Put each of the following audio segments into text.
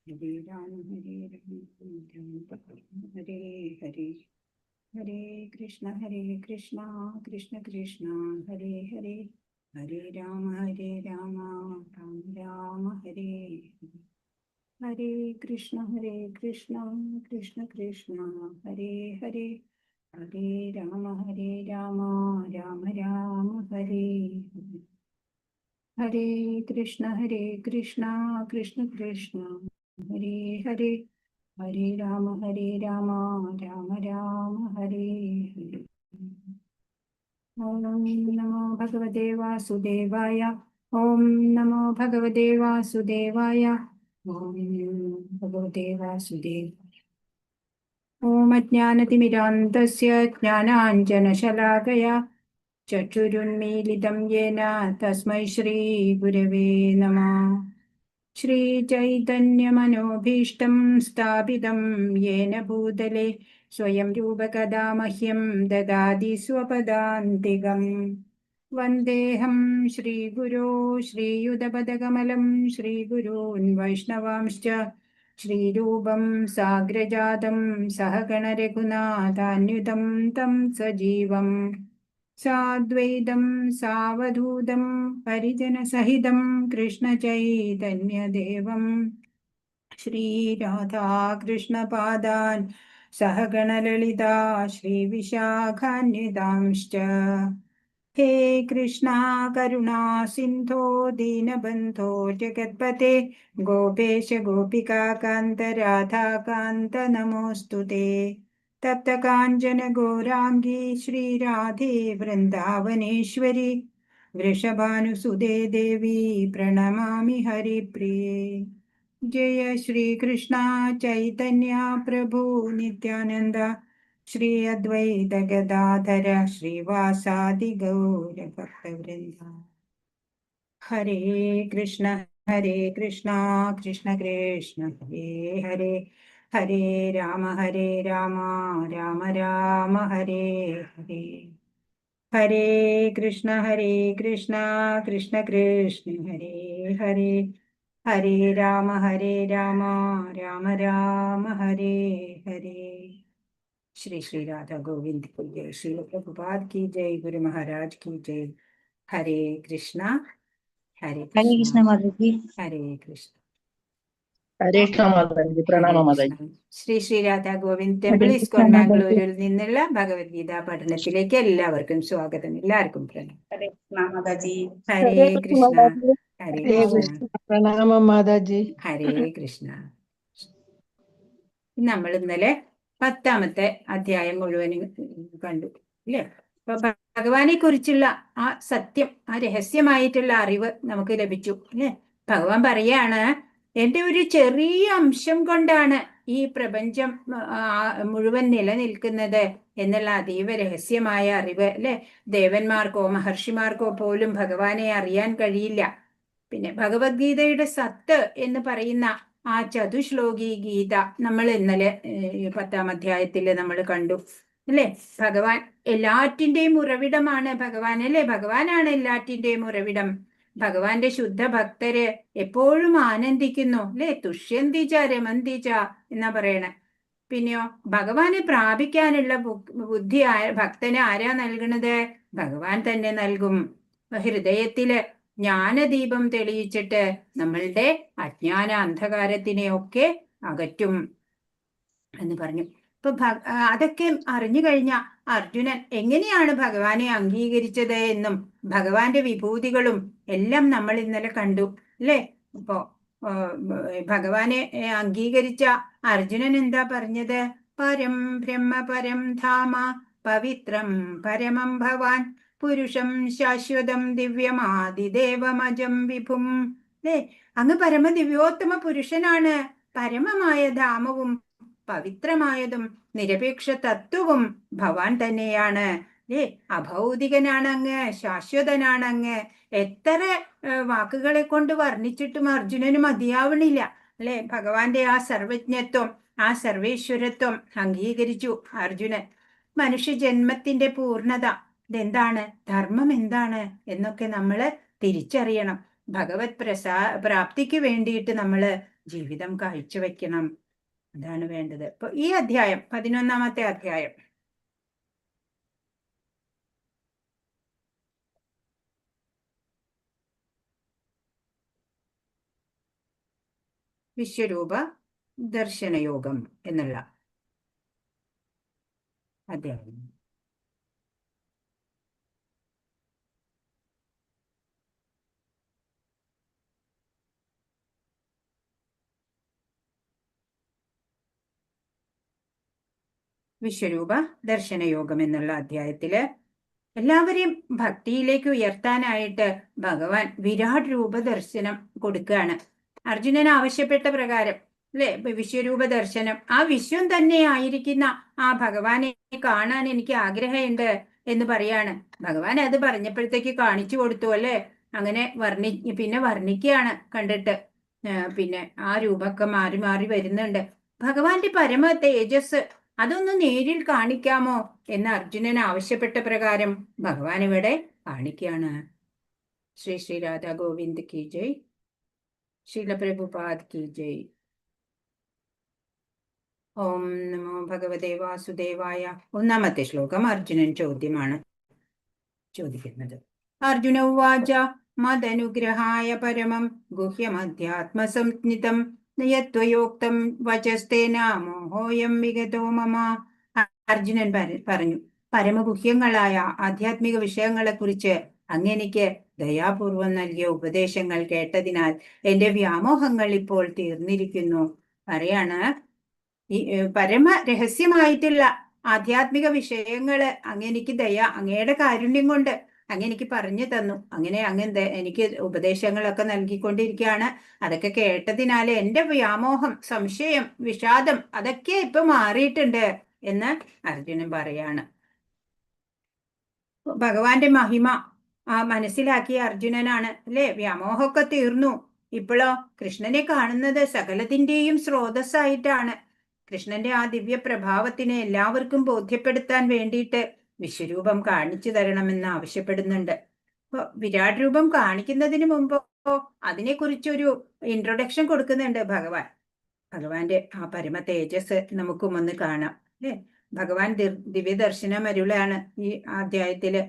ഹരേ രാമ ഹരേ രാമ ഹരേ ഹരേ ഹരേ കൃഷ്ണ കൃഷ്ണ കൃഷ്ണ ഹരേ ഹരേ ഹരേ രാമ രാമ രാമ ഹരേ ഹരേ കൃഷ്ണ കൃഷ്ണ കൃഷ്ണ ഹരേ ഹരേ ഹരേ രാമ രാമ രാമ ഹരേ ഹരേ കൃഷ്ണ കൃഷ്ണ കൃഷ്ണ ഹരേ ഹരേ ഹരേ രാമ രാമ രാമ ഹരേ ഹരേ. ഓം നമോ ഭഗവതേ വാസുദേവായ. ഓം നമോ ഭഗവതേ വാസുദേവായ. ഓം ഭഗവതേ വാസുദേവായ. ഓം അജ്ഞാനതിമിരാന്തസ്യ ജ്ഞാനാഞ്ജനശലാകയാ ചക്ഷുരുന്മീലിതം യേന തസ്മൈ ശ്രീ ഗുരവേ നമഃ. ശ്രീചൈതന്യമനോഭീഷ്ടം സ്ഥാപിതം യേന ഭൂതലെ സ്വയം രൂപകഥാ മഹ്യം ദദാതി സ്വപദാന്തികം. വന്ദേഹം ശ്രീഗുരോ ശ്രീയുതപദകമലം ശ്രീഗുരൂन् വൈഷ്ണവാംശ്ച ശ്രീരൂപം സാഗ്രജാതം സഹഗണരഘുനാഥാന്യുതം തം സജീവം സാദ്വൈതം സാവധൂതം പരിജനസഹിതം കൃഷ്ണചൈതന്യദേവം ശ്രീരാധാകൃഷ്ണപാദാൻ സഹഗണലളിതാ ശ്രീവിശാഖാന്വിതാംശ്ച. ഹേ കൃഷ്ണ കരുണാ സിന്ധോ ദീനബന്ധോ ജഗത്പതേ ഗോപേശ ഗോപികാകാന്ത രാധാകാന്ത നമോസ്തുതേ. തപ്തകാഞ്ചന ഗൗരാംഗീ ശ്രീരാധേ വൃന്ദാവനേശ്വരി വൃഷഭാനുസുതേ ദേവി പ്രണമാമി ഹരിപ്രിയേ. ജയ ശ്രീകൃഷ്ണ ചൈതന്യ പ്രഭു നിത്യാനന്ദ ശ്രീ അദ്വൈത ഗദാധര ശ്രീവാസാദി ഗൗരഭക്തവൃന്ദ. ഹരേ കൃഷ്ണ കൃഷ്ണ കൃഷ്ണ ഹരേ ഹരേ ഹരേ രാമ രാമ രാമ ഹരേ ഹരേ. ഹരേ കൃഷ്ണ കൃഷ്ണ കൃഷ്ണ ഹരേ ഹരേ ഹരേ രാമ രാമ രാമ ഹരേ ഹരേ. श्री श्री राधा गोविंद की जय. श्री प्रभुपाद की जय. गुरु महाराज की जय. हरे कृष्णा माताजी. हरे कृष्ण ഹരേ കൃഷ്ണ മാതാജി. പ്രണാമ മാതാജി. ശ്രീ ശ്രീ രാധാ ഗോവിന്ദ് ടെമ്പിൾ ഇസ്കോൺ ബാംഗ്ലൂരിൽ നിന്നുള്ള ഭഗവത്ഗീത പഠനത്തിലേക്ക് എല്ലാവർക്കും സ്വാഗതം. എല്ലാവർക്കും പ്രണാമം. ഹരേ കൃഷ്ണ മാതാജി. ഹരേ കൃഷ്ണ ഹരേ കൃഷ്ണ പ്രണാമം മാതാജി. ഹരേ കൃഷ്ണ. നമ്മൾ ഇന്നലെ 10ാമത്തെ അധ്യായം മുഴുവനും കണ്ടു അല്ലേ? അപ്പൊ ഭഗവാനെ കുറിച്ചുള്ള ആ സത്യം, ആ രഹസ്യമായിട്ടുള്ള അറിവ് നമുക്ക് ലഭിച്ചു അല്ലേ? ഭഗവാൻ പറയാണ്, എന്റെ ഒരു ചെറിയ അംശം കൊണ്ടാണ് ഈ പ്രപഞ്ചം മുഴുവൻ നിലനിൽക്കുന്നത് എന്നുള്ള അതീവ രഹസ്യമായ അറിവ് അല്ലെ. ദേവന്മാർക്കോ മഹർഷിമാർക്കോ പോലും ഭഗവാനെ അറിയാൻ കഴിയില്ല. പിന്നെ ഭഗവത്ഗീതയുടെ സത്ത് എന്ന് പറയുന്ന ആ ചതുശ്ലോകി ഗീത നമ്മൾ ഇന്നലെ 10ാം അധ്യായത്തിൽ നമ്മൾ കണ്ടു അല്ലെ. ഭഗവാൻ എല്ലാറ്റിന്റെയും ഉറവിടമാണ് ഭഗവാൻ അല്ലെ. ഭഗവാനാണ് എല്ലാറ്റിന്റെയും ഉറവിടം. ഭഗവാന്റെ ശുദ്ധ ഭക്തര് എപ്പോഴും ആനന്ദിക്കുന്നു അല്ലെ. തുഷ്യന്തിച രമന്തിച എന്നാ പറയണേ. പിന്നെയോ ഭഗവാനെ പ്രാപിക്കാനുള്ള ബുദ്ധി ഭക്തന് ആരാ നൽകണത്? ഭഗവാൻ തന്നെ നൽകും. ഹൃദയത്തില് ജ്ഞാനദീപം തെളിയിച്ചിട്ട് നമ്മളുടെ അജ്ഞാന അന്ധകാരത്തിനെയൊക്കെ അകറ്റും എന്ന് പറഞ്ഞു. ഇപ്പൊ അതൊക്കെ അറിഞ്ഞു കഴിഞ്ഞ അർജുനൻ എങ്ങനെയാണ് ഭഗവാനെ അംഗീകരിച്ചത് എന്നും ഭഗവാന്റെ വിഭൂതികളും എല്ലാം നമ്മൾ ഇന്നലെ കണ്ടു അല്ലേ. ഇപ്പോ ഭഗവാനെ അംഗീകരിച്ച അർജുനൻ എന്താ പറഞ്ഞത്? പരം ബ്രഹ്മ പരം ധാമ പവിത്രം പരമം ഭവാൻ പുരുഷം ശാശ്വതം ദിവ്യമാദിദേവമജം വിഭും അല്ലേ. അങ്ങ് പരമദിവ്യോത്തമ പുരുഷനാണ്. പരമമായ ധാമവും പവിത്രമായതും നിരപേക്ഷ തത്വവും ഭവാൻ തന്നെയാണ് അല്ലേ. അഭൗതികനാണ് അങ്ങ്, ശാശ്വതനാണ് അങ്ങ്. എത്ര വാക്കുകളെ കൊണ്ട് വർണ്ണിച്ചിട്ടും അർജുനന് മതിയാവണില്ല അല്ലെ. ഭഗവാന്റെ ആ സർവജ്ഞത്വം, ആ സർവേശ്വരത്വം അംഗീകരിച്ചു അർജുനൻ. മനുഷ്യജന്മത്തിന്റെ പൂർണ്ണത ഇതെന്താണ്, ധർമ്മം എന്താണ് എന്നൊക്കെ നമ്മൾ തിരിച്ചറിയണം. ഭഗവത് പ്രാപ്തിക്ക് വേണ്ടിയിട്ട് നമ്മൾ ജീവിതം കാഴ്ചവെക്കണം. അതാണ് വേണ്ടത്. ഇപ്പൊ ഈ അധ്യായം 11-ാമത്തെ അധ്യായം വിശ്വരൂപ ദർശനയോഗം എന്നുള്ള അധ്യായം. വിശ്വരൂപ ദർശനയോഗം എന്നുള്ള അധ്യായത്തില് എല്ലാവരെയും ഭക്തിയിലേക്ക് ഉയർത്താനായിട്ട് ഭഗവാൻ വിരാട് രൂപ ദർശനം കൊടുക്കുകയാണ്. അർജുനൻ ആവശ്യപ്പെട്ട പ്രകാരം അല്ലെ, വിശ്വരൂപ ദർശനം, ആ വിശ്വം തന്നെ ആയിരിക്കുന്ന ആ ഭഗവാനെ കാണാൻ എനിക്ക് ആഗ്രഹമുണ്ട് എന്ന് പറയാണ്. ഭഗവാൻ അത് പറഞ്ഞപ്പോഴത്തേക്ക് കാണിച്ചു കൊടുത്തു അല്ലെ. അങ്ങനെ പിന്നെ വർണ്ണിക്കുകയാണ് കണ്ടിട്ട്. പിന്നെ ആ രൂപമൊക്കെ മാറി മാറി വരുന്നുണ്ട്. ഭഗവാന്റെ പരമ തേജസ് അതൊന്ന് നേരിൽ കാണിക്കാമോ എന്ന് അർജുനൻ ആവശ്യപ്പെട്ട പ്രകാരം ഭഗവാൻ ഇവിടെ കാണിക്കുകയാണ്. ശ്രീ ശ്രീ രാധാ ഗോവിന്ദ് കി ജയ്. ശീല പ്രഭുപാദ് കി ജയ്. ഓം നമോ ഭഗവതേ വാസുദേവായ. 1-ാമത്തെ ശ്ലോകം അർജുനൻ ചോദിക്കുന്നത്. അർജുന ഉവാച മദനുഗ്രഹായ പരമം ഗുഹ്യമധ്യാത്മസംജ്ഞിതം യത്വയോക്തം വചസ്തേന മോഹോയം വിഗതോ മമ. അർജുനൻ പറഞ്ഞു, പരമഗുഹ്യങ്ങളായ ആധ്യാത്മിക വിഷയങ്ങളെ കുറിച്ച് അങ്ങെനിക്ക് ദയാപൂർവം നൽകിയ ഉപദേശങ്ങൾ കേട്ടതിനാൽ എന്റെ വ്യാമോഹങ്ങൾ ഇപ്പോൾ തീർന്നിരിക്കുന്നു. പറയാണ്, ഈ പരമ രഹസ്യമായിട്ടുള്ള ആധ്യാത്മിക വിഷയങ്ങള് അങ്ങെനിക്ക് അങ്ങയുടെ കാരുണ്യം കൊണ്ട് അങ്ങെനിക്ക് പറഞ്ഞു തന്നു. അങ്ങനെ എനിക്ക് ഉപദേശങ്ങളൊക്കെ നൽകിക്കൊണ്ടിരിക്കുകയാണ്. അതൊക്കെ കേട്ടതിനാൽ എന്റെ വ്യാമോഹം, സംശയം, വിഷാദം അതൊക്കെ ഇപ്പൊ മാറിയിട്ടുണ്ട് എന്ന് അർജുനൻ പറയാണ്. ഭഗവാന്റെ മഹിമ മനസ്സിലാക്കിയ അർജുനനാണ് അല്ലെ. വ്യാമോഹമൊക്കെ തീർന്നു. ഇപ്പോഴോ കൃഷ്ണനെ കാണുന്നത് സകലത്തിന്റെയും സ്രോതസ്സായിട്ടാണ്. കൃഷ്ണന്റെ ആ ദിവ്യ പ്രഭാവത്തിനെ എല്ലാവർക്കും ബോധ്യപ്പെടുത്താൻ വേണ്ടിയിട്ട് വിശ്വരൂപം കാണിച്ചു തരണമെന്ന് ആവശ്യപ്പെടുന്നുണ്ട്. അപ്പൊ വിരാട് രൂപം കാണിക്കുന്നതിന് മുമ്പോ അതിനെക്കുറിച്ചൊരു ഇൻട്രൊഡക്ഷൻ കൊടുക്കുന്നുണ്ട് ഭഗവാൻ. ഭഗവാന്റെ ആ പരമ തേജസ് നമുക്കും ഒന്ന് കാണാം അല്ലെ. ഭഗവാൻ ദിവ്യ ദർശനം അരുളാണ് ഈ അധ്യായത്തില്.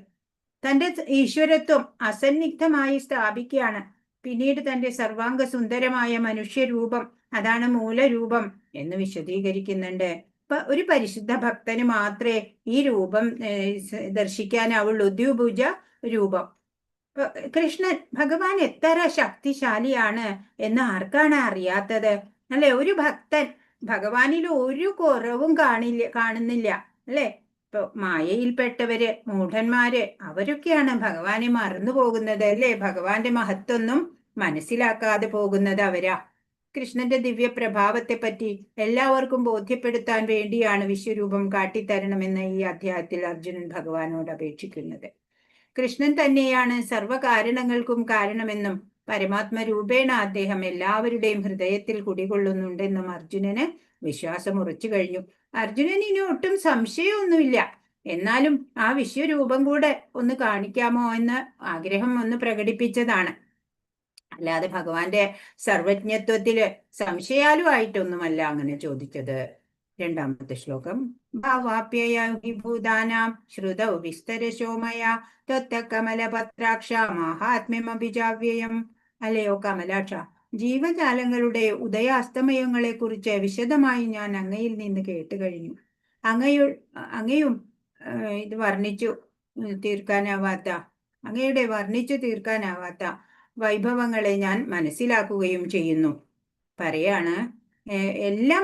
തന്റെ ഈശ്വരത്വം അസന്നിഗ്ധമായി സ്ഥാപിക്കുകയാണ്. പിന്നീട് തന്റെ സർവാംഗ സുന്ദരമായ മനുഷ്യരൂപം, അതാണ് മൂലരൂപം എന്ന് വിശദീകരിക്കുന്നുണ്ട്. ഇപ്പൊ ഒരു പരിശുദ്ധ ഭക്തന് മാത്രമേ ഈ രൂപം ദർശിക്കാനാവുള്ളൂ, ദ്വിഭുജ രൂപം. കൃഷ്ണൻ ഭഗവാൻ എത്ര ശക്തിശാലിയാണ് എന്ന് ആർക്കാണ് അറിയാത്തത് അല്ലെ. ഒരു ഭക്തൻ ഭഗവാനിൽ ഒരു കുറവും കാണുന്നില്ല അല്ലെ. ഇപ്പൊ മായയിൽപ്പെട്ടവര്, മൂഢന്മാര്, അവരൊക്കെയാണ് ഭഗവാനെ മറന്നു പോകുന്നത് അല്ലെ. ഭഗവാന്റെ മഹത്വമൊന്നും മനസ്സിലാക്കാതെ പോകുന്നത് അവരാ. കൃഷ്ണന്റെ ദിവ്യ പ്രഭാവത്തെ പറ്റി എല്ലാവർക്കും ബോധ്യപ്പെടുത്താൻ വേണ്ടിയാണ് വിശ്വരൂപം കാട്ടിത്തരണമെന്ന് ഈ അധ്യായത്തിൽ അർജുനൻ ഭഗവാനോട് അപേക്ഷിക്കുന്നത്. കൃഷ്ണൻ തന്നെയാണ് സർവകാരണങ്ങൾക്കും കാരണമെന്നും പരമാത്മരൂപേണ അദ്ദേഹം എല്ലാവരുടെയും ഹൃദയത്തിൽ കുടികൊള്ളുന്നുണ്ടെന്നും അർജുനന് വിശ്വാസം ഉറച്ചു കഴിഞ്ഞു. അർജുനന് ഇനി ഒട്ടും സംശയമൊന്നുമില്ല. എന്നാലും ആ വിശ്വരൂപം കൂടെ ഒന്ന് കാണിക്കാമോ എന്ന് ആഗ്രഹം ഒന്ന് പ്രകടിപ്പിച്ചതാണ്. അല്ലാതെ ഭഗവാന്റെ സർവജ്ഞത്വത്തില് സംശയാലുവായിട്ടൊന്നുമല്ല അങ്ങനെ ചോദിച്ചത്. 2-ാമത്തെ ശ്ലോകം. ഭാവാപ്യഭൂതാനാം ശ്രുതൗ വിസ്തരശോമയ ത്വത്തകമലപത്രാക്ഷ മാഹാത്മ്യമഭിജാവ്യയം. അല്ലയോ കമലാക്ഷ, ജീവജാലങ്ങളുടെ ഉദയാസ്തമയങ്ങളെ കുറിച്ച് വിശദമായി ഞാൻ അങ്ങയിൽ നിന്ന് കേട്ടു കഴിഞ്ഞു. അങ്ങയും ഇത് അങ്ങയുടെ വർണ്ണിച്ചു തീർക്കാനാവാത്ത വൈഭവങ്ങളെ ഞാൻ മനസ്സിലാക്കുകയും ചെയ്യുന്നു. പറയാണ്, എല്ലാം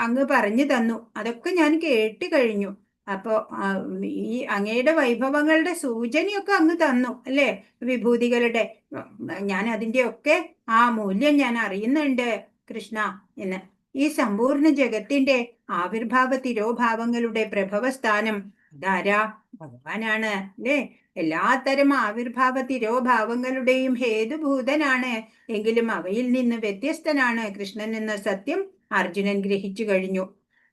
അങ്ങ് പറഞ്ഞു തന്നു, അതൊക്കെ ഞാൻ കേട്ട് കഴിഞ്ഞു. അപ്പോ ഈ അങ്ങയുടെ വൈഭവങ്ങളുടെ സൂചനയൊക്കെ അങ്ങ് തന്നു അല്ലെ, വിഭൂതികളുടെ. ഞാൻ അതിന്റെ ഒക്കെ ആ മൂല്യം ഞാൻ അറിയുന്നുണ്ട് കൃഷ്ണ എന്ന്. ഈ സമ്പൂർണ്ണ ജഗത്തിന്റെ ആവിർഭാവ തിരോഭാവങ്ങളുടെ പ്രഭവസ്ഥാനം അതാരാ? ഭഗവാനാണ് അല്ലേ. എല്ലാത്തരം ആവിർഭാവ തിരോഭാവങ്ങളുടെയും ഹേതുഭൂതനാണ്. എങ്കിലും അവയിൽ നിന്ന് വ്യത്യസ്തനാണ് കൃഷ്ണൻ എന്ന സത്യം അർജുനൻ ഗ്രഹിച്ചു കഴിഞ്ഞു.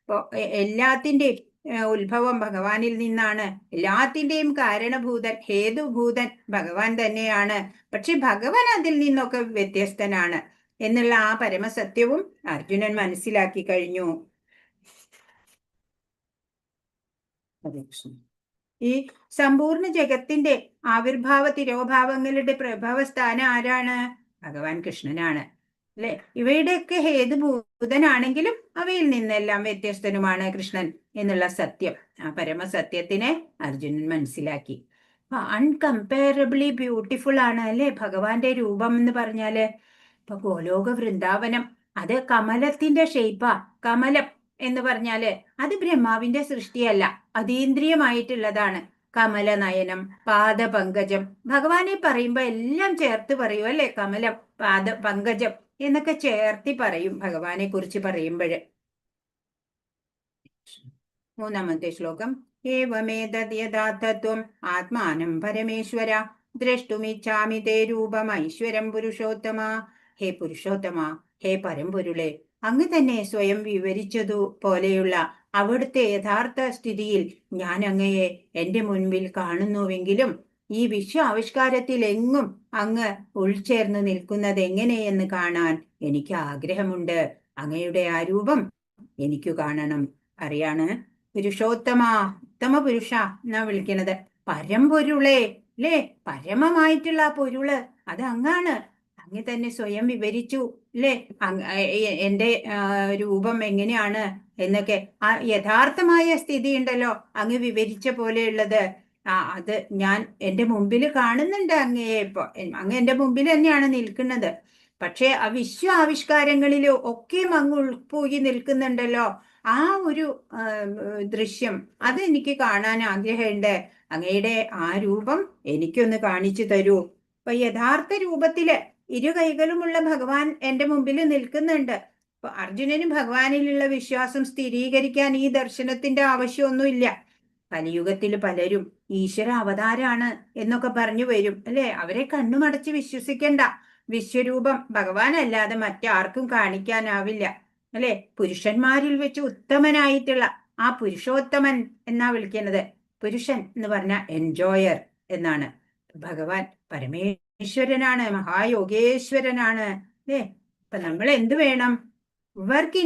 അപ്പോ എല്ലാത്തിന്റെയും ഉത്ഭവം ഭഗവാനിൽ നിന്നാണ്. എല്ലാത്തിന്റെയും കാരണഭൂതൻ ഹേതുഭൂതൻ ഭഗവാൻ തന്നെയാണ്. പക്ഷെ ഭഗവാൻ അതിൽ നിന്നൊക്കെ വ്യത്യസ്തനാണ് എന്നുള്ള ആ പരമസത്യവും അർജുനൻ മനസ്സിലാക്കി കഴിഞ്ഞു. ഈ സമ്പൂർണ്ണ ജഗത്തിന്റെ ആവിർഭാവ തിരോഭാവങ്ങളുടെ പ്രഭവ സ്ഥാനം ആരാണ്? ഭഗവാൻ കൃഷ്ണനാണ് അല്ലെ? ഇവയുടെയൊക്കെ ഹേതുഭൂതനാണെങ്കിലും അവയിൽ നിന്നെല്ലാം വ്യത്യസ്തനുമാണ് കൃഷ്ണൻ എന്നുള്ള സത്യം, ആ പരമസത്യത്തിനെ അർജുനൻ മനസ്സിലാക്കി. അൺകമ്പയറബിളി ബ്യൂട്ടിഫുൾ ആണ് അല്ലെ ഭഗവാന്റെ രൂപം എന്ന് പറഞ്ഞാല്. ഇപ്പൊ ഗോലോക വൃന്ദാവനം അത് കമലത്തിന്റെ ഷേപ്പാ. കമലം എന്ന് പറഞ്ഞാല് അത് ബ്രഹ്മാവിന്റെ സൃഷ്ടിയല്ല, അതീന്ദ്രിയമായിട്ടുള്ളതാണ്. കമലനയനം, പാദപങ്കജം, ഭഗവാനെ പറയുമ്പോ എല്ലാം ചേർത്ത് പറയും അല്ലെ? കമലം, പങ്കജം എന്നൊക്കെ ചേർത്തി പറയും ഭഗവാനെ കുറിച്ച് പറയുമ്പോഴ്. മൂന്നാമത്തെ ശ്ലോകം. ഏവമേതദ്യഥാർത്ഥത്വം ആത്മാനം പരമേശ്വര ദ്രഷ്ടുമിച്ഛാമി തേ രൂപം ഐശ്വരം പുരുഷോത്തമ. ഹേ പുരുഷോത്തമ, ഹേ പരമ്പൊരുളെ, അങ്ങ് തന്നെ സ്വയം വിവരിച്ചതു പോലെയുള്ള അവിടുത്തെ യഥാർത്ഥ സ്ഥിതിയിൽ ഞാൻ അങ്ങയെ എന്റെ മുൻപിൽ കാണുന്നുവെങ്കിലും ഈ വിശ്വ ആവിഷ്കാരത്തിൽ എങ്ങും അങ്ങ് ഉൾച്ചേർന്ന് നിൽക്കുന്നത് എങ്ങനെയെന്ന് കാണാൻ എനിക്ക് ആഗ്രഹമുണ്ട്. അങ്ങയുടെ ആ രൂപം എനിക്കു കാണണം. അറിയാണ് പുരുഷോത്തമ, ഉത്തമ പുരുഷ എന്നാ വിളിക്കണത്. പരമ്പൊരുളെ അല്ലേ? പരമമായിട്ടുള്ള ആ പൊരുള് അത് അങ്ങാണ്. അങ്ങ് തന്നെ സ്വയം വിവരിച്ചു അല്ലേ എന്റെ രൂപം എങ്ങനെയാണ് എന്നൊക്കെ. ആ യഥാർത്ഥമായ സ്ഥിതി ഉണ്ടല്ലോ അങ്ങ് വിവരിച്ച പോലെയുള്ളത്, അത് ഞാൻ എന്റെ മുമ്പിൽ കാണുന്നുണ്ട് അങ്ങയെ. ഇപ്പൊ അങ്ങ് എന്റെ മുമ്പിൽ തന്നെയാണ് നിൽക്കുന്നത്. പക്ഷെ ആ വിശ്വ ആവിഷ്കാരങ്ങളിൽ ഒക്കെയും അങ്ങ് ഉൾപ്പോയി നിൽക്കുന്നുണ്ടല്ലോ. ആ ഒരു ദൃശ്യം അത് എനിക്ക് കാണാൻ ആഗ്രഹമുണ്ട്. അങ്ങയുടെ ആ രൂപം എനിക്കൊന്ന് കാണിച്ചു തരൂ. ഇപ്പൊ യഥാർത്ഥ രൂപത്തില് ഇരു കൈകളുമുള്ള ഭഗവാൻ എന്റെ മുമ്പിൽ നിൽക്കുന്നുണ്ട്. അപ്പൊ അർജുനന് ഭഗവാനിലുള്ള വിശ്വാസം സ്ഥിരീകരിക്കാൻ ഈ ദർശനത്തിന്റെ ആവശ്യമൊന്നുമില്ല. കലിയുഗത്തിൽ പലരും ഈശ്വര അവതാരാണ് എന്നൊക്കെ പറഞ്ഞു വരും അല്ലെ? അവരെ കണ്ണുമടച്ച് വിശ്വസിക്കണ്ട. വിശ്വരൂപം ഭഗവാനല്ലാതെ മറ്റാർക്കും കാണിക്കാനാവില്ല അല്ലെ? പുരുഷന്മാരിൽ വെച്ച് ഉത്തമനായിട്ടുള്ള ആ പുരുഷോത്തമൻ എന്നാ വിളിക്കുന്നത്. പുരുഷൻ എന്ന് പറഞ്ഞ എൻജോയർ എന്നാണ്. ഭഗവാൻ പരമേശ്വരനാണ്, മഹായോഗേശ്വരനാണ് അല്ലേ? അപ്പൊ നമ്മൾ എന്ത് വേണം? Work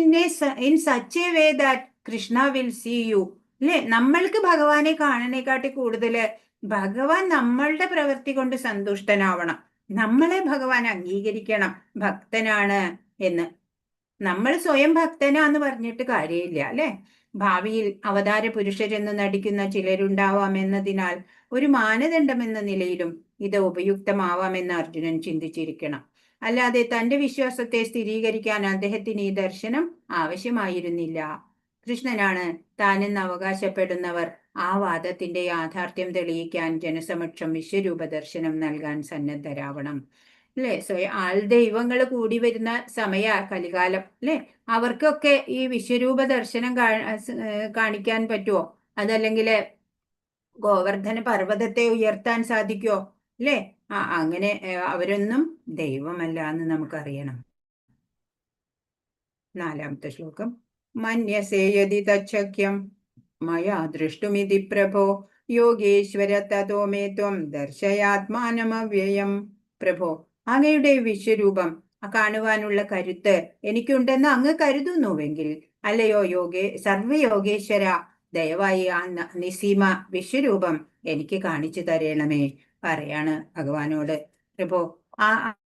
in such a way that Krishna will see you അല്ലെ? നമ്മൾക്ക് ഭഗവാനെ കാണണേക്കാട്ടി കൂടുതല് ഭഗവാൻ നമ്മളുടെ പ്രവൃത്തി കൊണ്ട് സന്തുഷ്ടനാവണം. നമ്മളെ ഭഗവാൻ അംഗീകരിക്കണം ഭക്തനാണ് എന്ന്. നമ്മൾ സ്വയം ഭക്തനാന്ന് പറഞ്ഞിട്ട് കാര്യമില്ല അല്ലെ? ഭാവിയിൽ അവതാര പുരുഷരെന്ന് നടിക്കുന്ന ചിലരുണ്ടാവാം എന്നതിനാൽ ഒരു മാനദണ്ഡം എന്ന നിലയിലും ഇത് ഉപയുക്തമാവാമെന്ന് അർജുനൻ ചിന്തിച്ചിരിക്കണം. അല്ലാതെ തന്റെ വിശ്വാസത്തെ സ്ഥിരീകരിക്കാൻ അദ്ദേഹത്തിന് ഈ ദർശനം ആവശ്യമായിരുന്നില്ല. കൃഷ്ണനാണ് താനെന്ന് അവകാശപ്പെടുന്നവർ ആ വാദത്തിന്റെ യാഥാർത്ഥ്യം തെളിയിക്കാൻ ജനസമക്ഷം വിശ്വരൂപ ദർശനം നൽകാൻ സന്നദ്ധരാവണം അല്ലെ? ആൾ ദൈവങ്ങൾ കൂടി വരുന്ന സമയ കലികാലം അല്ലെ? അവർക്കൊക്കെ ഈ വിശ്വരൂപ ദർശനം കാണിക്കാൻ പറ്റുമോ? അതല്ലെങ്കിൽ ഗോവർദ്ധന പർവ്വതത്തെ ഉയർത്താൻ സാധിക്കുമോ അല്ലെ? അങ്ങനെ അവരൊന്നും ദൈവമല്ല എന്ന് നമുക്കറിയണം. നാലാമത്തെ ശ്ലോകം. മന്യസേ യദി തച്ഛക്യം മയാ ദൃഷ്ടുമിതി പ്രഭോ യോഗേശ്വര തതോ മേ ത്വം ദർശയാത്മാനമവ്യയം. പ്രഭോ, അങ്ങയുടെ വിശ്വരൂപം കാണുവാനുള്ള കരുത്ത് എനിക്കുണ്ടെന്ന് അങ്ങ് കരുതുന്നുവെങ്കിൽ അല്ലയോ സർവയോഗേശ്വര, ദയവായി ആ നിസീമ വിശ്വരൂപം എനിക്ക് കാണിച്ചു തരണമേ. പറയാണ് ഭഗവാനോട്, പ്രഭോ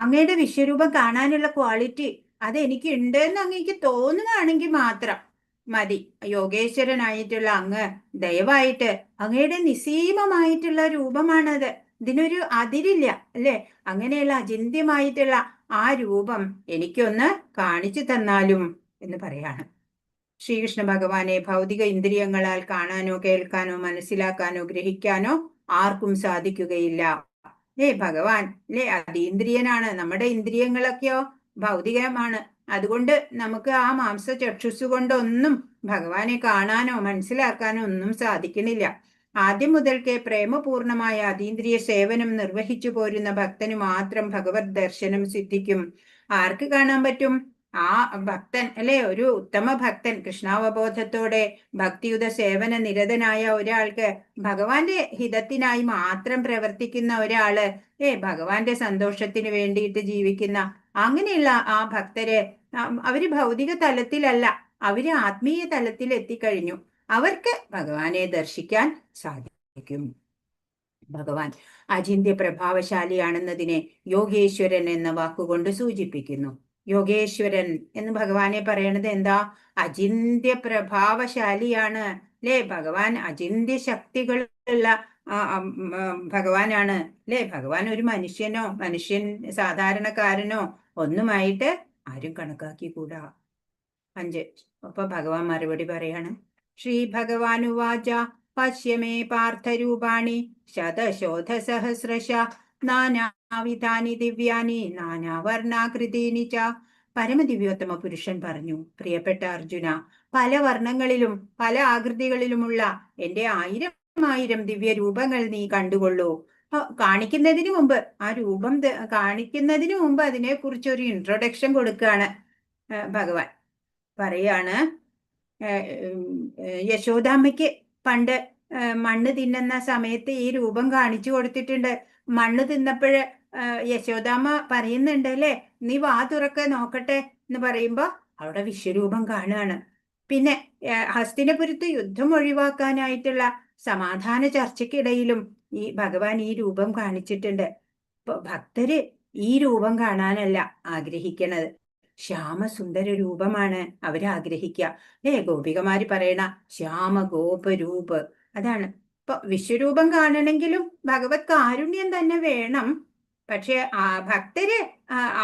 അങ്ങയുടെ വിശ്വരൂപം കാണാനുള്ള ക്വാളിറ്റി അത് എനിക്ക് ഉണ്ടെന്ന് അങ്ങേക്ക് തോന്നുകയാണെങ്കിൽ മാത്രം മതി. യോഗേശ്വരനായിട്ടുള്ള അങ്ങ് ദയവായിട്ട് അങ്ങയുടെ നിസീമമായിട്ടുള്ള രൂപമാണത്. ഇതിനൊരു അതിരില്ല അല്ലെ? അങ്ങനെയുള്ള അചിന്ത്യമായിട്ടുള്ള ആ രൂപം എനിക്കൊന്ന് കാണിച്ചു തന്നാലും എന്ന് പറയാണ്. ശ്രീകൃഷ്ണ ഭഗവാനെ ഭൗതിക ഇന്ദ്രിയങ്ങളാൽ കാണാനോ കേൾക്കാനോ മനസ്സിലാക്കാനോ ഗ്രഹിക്കാനോ ആർക്കും സാധിക്കുകയില്ല. ഭഗവാൻ അതീന്ദ്രിയനാണ്. നമ്മുടെ ഇന്ദ്രിയങ്ങളൊക്കെയോ ഭൗതികമാണ്. അതുകൊണ്ട് നമുക്ക് ആ മാംസചക്ഷുസ് കൊണ്ടൊന്നും ഭഗവാനെ കാണാനോ മനസ്സിലാക്കാനോ ഒന്നും സാധിക്കണില്ല. ആദ്യം മുതൽക്കേ പ്രേമപൂർണമായ അതീന്ദ്രിയ സേവനം നിർവഹിച്ചു പോരുന്ന ഭക്തന് മാത്രം ഭഗവത് ദർശനം സിദ്ധിക്കും. ആർക്ക് കാണാൻ പറ്റും? ആ ഭക്തൻ അല്ലെ, ഒരു ഉത്തമ ഭക്തൻ, കൃഷ്ണാവബോധത്തോടെ ഭക്തിയുത സേവന നിരതനായ ഒരാൾക്ക്, ഭഗവാന്റെ ഹിതത്തിനായി മാത്രം പ്രവർത്തിക്കുന്ന ഒരാള്, ഭഗവാന്റെ സന്തോഷത്തിന് വേണ്ടിയിട്ട് ജീവിക്കുന്ന അങ്ങനെയുള്ള ആ ഭക്തര്, അവര് ഭൗതിക തലത്തിലല്ല, അവര് ആത്മീയ തലത്തിൽ എത്തിക്കഴിഞ്ഞു. അവർക്ക് ഭഗവാനെ ദർശിക്കാൻ സാധിക്കും. ഭഗവാൻ അചിന്ത്യ പ്രഭാവശാലിയാണെന്നതിനെ യോഗേശ്വരൻ എന്ന വാക്കുകൊണ്ട് സൂചിപ്പിക്കുന്നു. യോഗേശ്വരൻ എന്ന് ഭഗവാനെ പറയണത് എന്താ? അചിന്ത്യ പ്രഭാവശാലിയാണ് അല്ലേ? ഭഗവാൻ അചിന്ത്യ ശക്തികളുള്ള ഭഗവാനാണ് അല്ലേ? ഭഗവാൻ ഒരു മനുഷ്യൻ സാധാരണക്കാരനോ ഒന്നുമായിട്ട് ആരും കണക്കാക്കിക്കൂടാ. 5. അപ്പൊ ഭഗവാൻ മറുപടി പറയാണ്. ശ്രീ ഭഗവാനുവാച പശ്യമേ പാർത്ഥരൂപാണി ശതശോധസഹസ്രശ നാനാവിധാനി ദിവ്യാനി നാനാവർണാകൃതീനി ച. പരമദിവ്യോത്തമ പുരുഷൻ പറഞ്ഞു, പ്രിയപ്പെട്ട അർജുന, പല വർണ്ണങ്ങളിലും പല ആകൃതികളിലുമുള്ള എന്റെ 1000 ദിവ്യ രൂപങ്ങൾ നീ കണ്ടുകൊള്ളൂ. കാണിക്കുന്നതിന് മുമ്പ്, ആ രൂപം കാണിക്കുന്നതിന് മുമ്പ് അതിനെക്കുറിച്ച് ഒരു ഇൻട്രൊഡക്ഷൻ കൊടുക്കുകയാണ് ഭഗവാൻ. പറയാണ്, യശോദാമ്മയ്ക്ക് പണ്ട് മണ്ണ് തിന്നുന്ന സമയത്ത് ഈ രൂപം കാണിച്ചു കൊടുത്തിട്ടുണ്ട്. മണ്ണ് തിന്നപ്പോഴ് യശോദാമ്മ പറയുന്നുണ്ട് അല്ലേ, നീ വാ തുറക്കെ നോക്കട്ടെ എന്ന് പറയുമ്പോ അവിടെ വിശ്വരൂപം കാണുകയാണ്. പിന്നെ ഹസ്തിനപുരത്ത് യുദ്ധം ഒഴിവാക്കാനായിട്ടുള്ള സമാധാന ചർച്ചയ്ക്കിടയിലും ഈ ഭഗവാൻ ഈ രൂപം കാണിച്ചിട്ടുണ്ട്. ഇപ്പൊ ഭക്തര് ഈ രൂപം കാണാനല്ല ആഗ്രഹിക്കണത്, ശ്യാമസുന്ദര രൂപമാണ് അവരാഗ്രഹിക്കുക. ഗോപികമാര് പറയണ ശ്യാമ ഗോപരൂപ്, അതാണ്. ഇപ്പൊ വിശ്വരൂപം കാണണമെങ്കിലും ഭഗവത് കാരുണ്യം തന്നെ വേണം. പക്ഷെ ഭക്തര്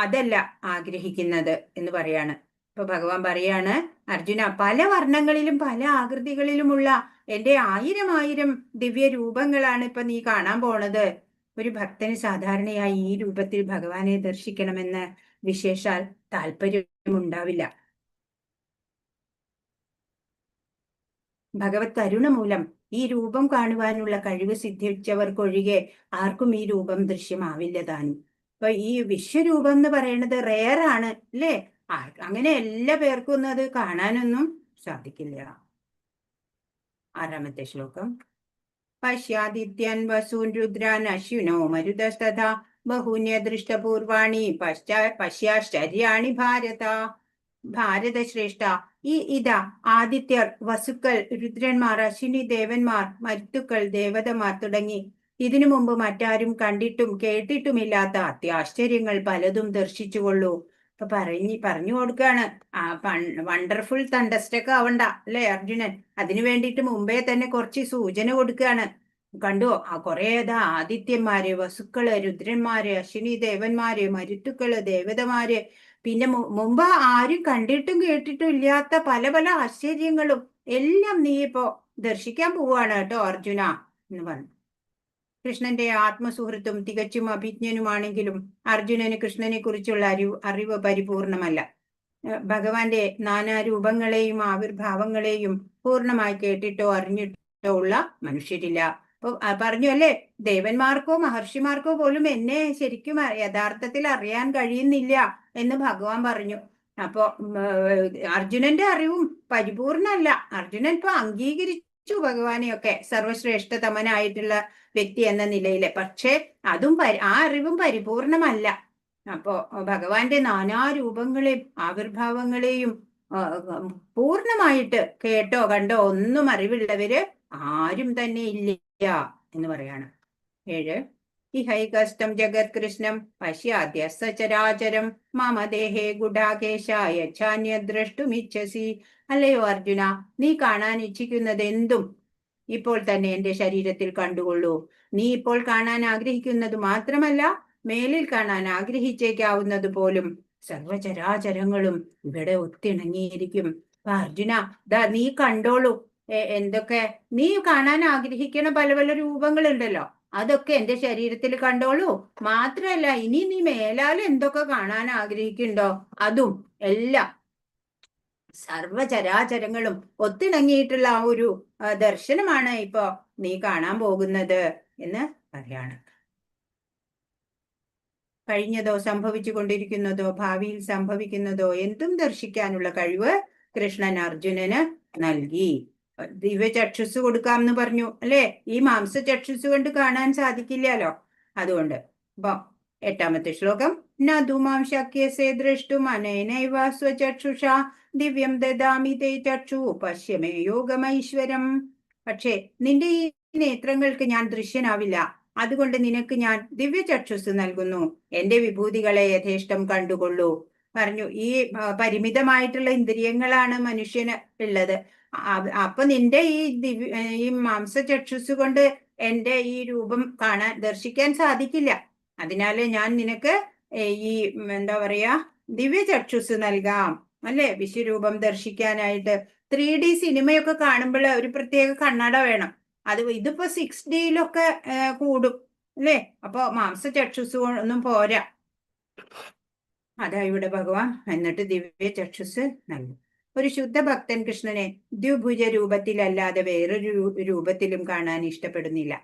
അതല്ല ആഗ്രഹിക്കുന്നത് എന്ന് പറയാണ്. ഇപ്പൊ ഭഗവാൻ പറയാണ്, അർജുന, പല വർണ്ണങ്ങളിലും പല ആകൃതികളിലുമുള്ള എന്റെ 1000 ദിവ്യ രൂപങ്ങളാണ് ഇപ്പൊ നീ കാണാൻ പോണത്. ഒരു ഭക്തന് സാധാരണയായി ഈ രൂപത്തിൽ ഭഗവാനെ ദർശിക്കണമെന്ന് വിശേഷാൽ താല്പര്യമുണ്ടാവില്ല. ഭഗവത് കരുണ മൂലം ഈ രൂപം കാണുവാനുള്ള കഴിവ് സിദ്ധിച്ചവർക്കൊഴികെ ആർക്കും ഈ രൂപം ദൃശ്യമാവില്ല താനും. അപ്പൊ ഈ വിശ്വരൂപം എന്ന് പറയുന്നത് റെയർ ആണ് അല്ലേ? അങ്ങനെ എല്ലാ പേർക്കും ഒന്നും അത് കാണാനൊന്നും സാധിക്കില്ല. 6ാമത്തെ ശ്ലോകം. പശ്യാദിത്യൻ വസൂൻ രുദ്രാൻ അശ്വിനോ മരുതസ്തഥാ ബഹൂന്യദൃഷ്ടപൂർവാണി പശ്യാശ്ചര്യാണി ഭാരതശ്രേഷ്ഠ. ഇതാ ആദിത്യർ, വസുക്കൾ, രുദ്രന്മാർ, അശ്വിനി ദേവന്മാർ, മരുത്തുക്കൾ, ദേവതമാർ തുടങ്ങി ഇതിനു മുമ്പ് മറ്റാരും കണ്ടിട്ടും കേട്ടിട്ടുമില്ലാത്ത അത്യാശ്ചര്യങ്ങൾ പലതും ദർശിച്ചുകൊള്ളൂ. ഇപ്പൊ പറഞ്ഞു കൊടുക്കാണ്, വണ്ടർഫുൾ തണ്ടസ്റ്റൊക്കെ ആവണ്ട അല്ലെ അർജുനൻ, അതിനു വേണ്ടിയിട്ട് മുമ്പേ തന്നെ കുറച്ച് സൂചന കൊടുക്കുകയാണ്. കണ്ടോ, കുറെ ആദിത്യന്മാര്, വസുക്കള്, രുദ്രന്മാര്, അശ്വിനി ദേവന്മാര്, മരുത്തുക്കള്, ദേവതമാര്, പിന്നെ മുമ്പ് ആരും കണ്ടിട്ടും കേട്ടിട്ടും ഇല്ലാത്ത പല പല ആശ്ചര്യങ്ങളും എല്ലാം നീ ഇപ്പോ ദർശിക്കാൻ പോവാണ് കേട്ടോ അർജുന എന്ന് പറഞ്ഞു. കൃഷ്ണന്റെ ആത്മസുഹൃത്തും തികച്ചും അഭിജ്ഞനുമാണെങ്കിലും അർജുനന് കൃഷ്ണനെ കുറിച്ചുള്ള അറിവ് പരിപൂർണമല്ല. ഭഗവാന്റെ നാനാരൂപങ്ങളെയും ആവിർഭാവങ്ങളെയും പൂർണ്ണമായി കേട്ടിട്ടോ അറിഞ്ഞിട്ടോ ഉള്ള മനുഷ്യരില്ല. അപ്പൊ പറഞ്ഞു അല്ലേ, ദേവന്മാർക്കോ മഹർഷിമാർക്കോ പോലും എന്നെ ശരിക്കും യഥാർത്ഥത്തിൽ അറിയാൻ കഴിയുന്നില്ല എന്ന് ഭഗവാൻ പറഞ്ഞു. അപ്പൊ അർജുനന്റെ അറിവും പരിപൂർണമല്ല. അർജുനൻ ഇപ്പൊ അംഗീകരിച്ചു ഭഗവാനെയൊക്കെ സർവശ്രേഷ്ഠതമനായിട്ടുള്ള വ്യക്തി എന്ന നിലയില്. പക്ഷെ അതും ആ അറിവും പരിപൂർണമല്ല. അപ്പോ ഭഗവാന്റെ നാനാരൂപങ്ങളെയും ആവിർഭാവങ്ങളെയും പൂർണ്ണമായിട്ട് കേട്ടോ കണ്ടോ ഒന്നും അറിവുള്ളവര് ആരും തന്നെ ഇല്ല എന്ന് പറയാണ്. 7. ഇഹൈകസ്തം ജഗത് കൃഷ്ണം പശ്യാദ്യ സചരാചരം മമ ദേഹേ ഗുഡാകേശായ ദ്രഷ്ടുമിച്ഛസി. അല്ലയോ അർജുന, നീ കാണാൻ ഇച്ഛിക്കുന്നത് എന്തും ഇപ്പോൾ തന്നെ എന്റെ ശരീരത്തിൽ കണ്ടുകൊള്ളൂ. നീ ഇപ്പോൾ കാണാൻ ആഗ്രഹിക്കുന്നത് മാത്രമല്ല, മേലിൽ കാണാൻ ആഗ്രഹിച്ചേക്കാവുന്നത് പോലും സർവചരാചരങ്ങളും ഇവിടെ ഒത്തിണങ്ങിയിരിക്കും. അർജുന, നീ കണ്ടോളൂ, എന്തൊക്കെ നീ കാണാൻ ആഗ്രഹിക്കണ പല പല രൂപങ്ങളുണ്ടല്ലോ, അതൊക്കെ എന്റെ ശരീരത്തിൽ കണ്ടോളൂ. മാത്രമല്ല, ഇനി നീ മേലാൽ എന്തൊക്കെ കാണാൻ ആഗ്രഹിക്കുന്നുണ്ടോ അതും എല്ലാം സർവചരാചരങ്ങളും ഒത്തിണങ്ങിയിട്ടുള്ള ആ ഒരു ദർശനമാണ് ഇപ്പോ നീ കാണാൻ പോകുന്നത് എന്ന് പറയാണ്. കഴിഞ്ഞതോ സംഭവിച്ചു കൊണ്ടിരിക്കുന്നതോ ഭാവിയിൽ സംഭവിക്കുന്നതോ എന്തും ദർശിക്കാനുള്ള കഴിവ് കൃഷ്ണൻ അർജുനന് നൽകി. ദിവ്യചക്ഷുസ് കൊടുക്കാം എന്ന് പറഞ്ഞു അല്ലെ. ഈ മാംസചക്ഷുസ് കൊണ്ട് കാണാൻ സാധിക്കില്ലല്ലോ. അതുകൊണ്ട് അപ്പൊ 8ാമത്തെ ശ്ലോകം. നധുമാം ശക്യസേ ദ്രഷ്ടും അനേനൈവ സ്വചക്ഷുഷാ ദിവ്യം ദദാമി തേ ചക്ഷു പശ്യമേ യോഗമൈശ്വരം. പക്ഷേ നിന്റെ ഈ നേത്രങ്ങൾക്ക് ഞാൻ ദൃശ്യനാവില്ല. അതുകൊണ്ട് നിനക്ക് ഞാൻ ദിവ്യചക്ഷുസ് നൽകുന്നു. എന്റെ വിഭൂതികളെ യഥേഷ്ടം കണ്ടുകൊള്ളൂ പറഞ്ഞു. ഈ പരിമിതമായിട്ടുള്ള ഇന്ദ്രിയങ്ങളാണ് മനുഷ്യന് ഉള്ളത്. അപ്പൊ നിന്റെ ഈ മാംസചക്ഷുസ് കൊണ്ട് എന്റെ ഈ രൂപം ദർശിക്കാൻ സാധിക്കില്ല. അതിനാല് ഞാൻ നിനക്ക് ഈ എന്താ പറയാ ദിവ്യചക്ഷുസ് നൽകാം അല്ലെ. വിശ്വരൂപം ദർശിക്കാനായിട്ട് 3D സിനിമയൊക്കെ കാണുമ്പോൾ ഒരു പ്രത്യേക കണ്ണട വേണം. ഇതിപ്പോ 6Dയിലൊക്കെ കൂടും അല്ലെ. അപ്പൊ മാംസചക്ഷുസ് ഒന്നും പോരാ. അതാ ഇവിടെ ഭഗവാൻ എന്നിട്ട് ദിവ്യചക്ഷുസ് നൽകും. ഒരു ശുദ്ധ ഭക്തൻ കൃഷ്ണനെ ദ്വിഭുജ രൂപത്തിലല്ലാതെ വേറൊരു രൂപത്തിലും കാണാൻ ഇഷ്ടപ്പെടുന്നില്ല.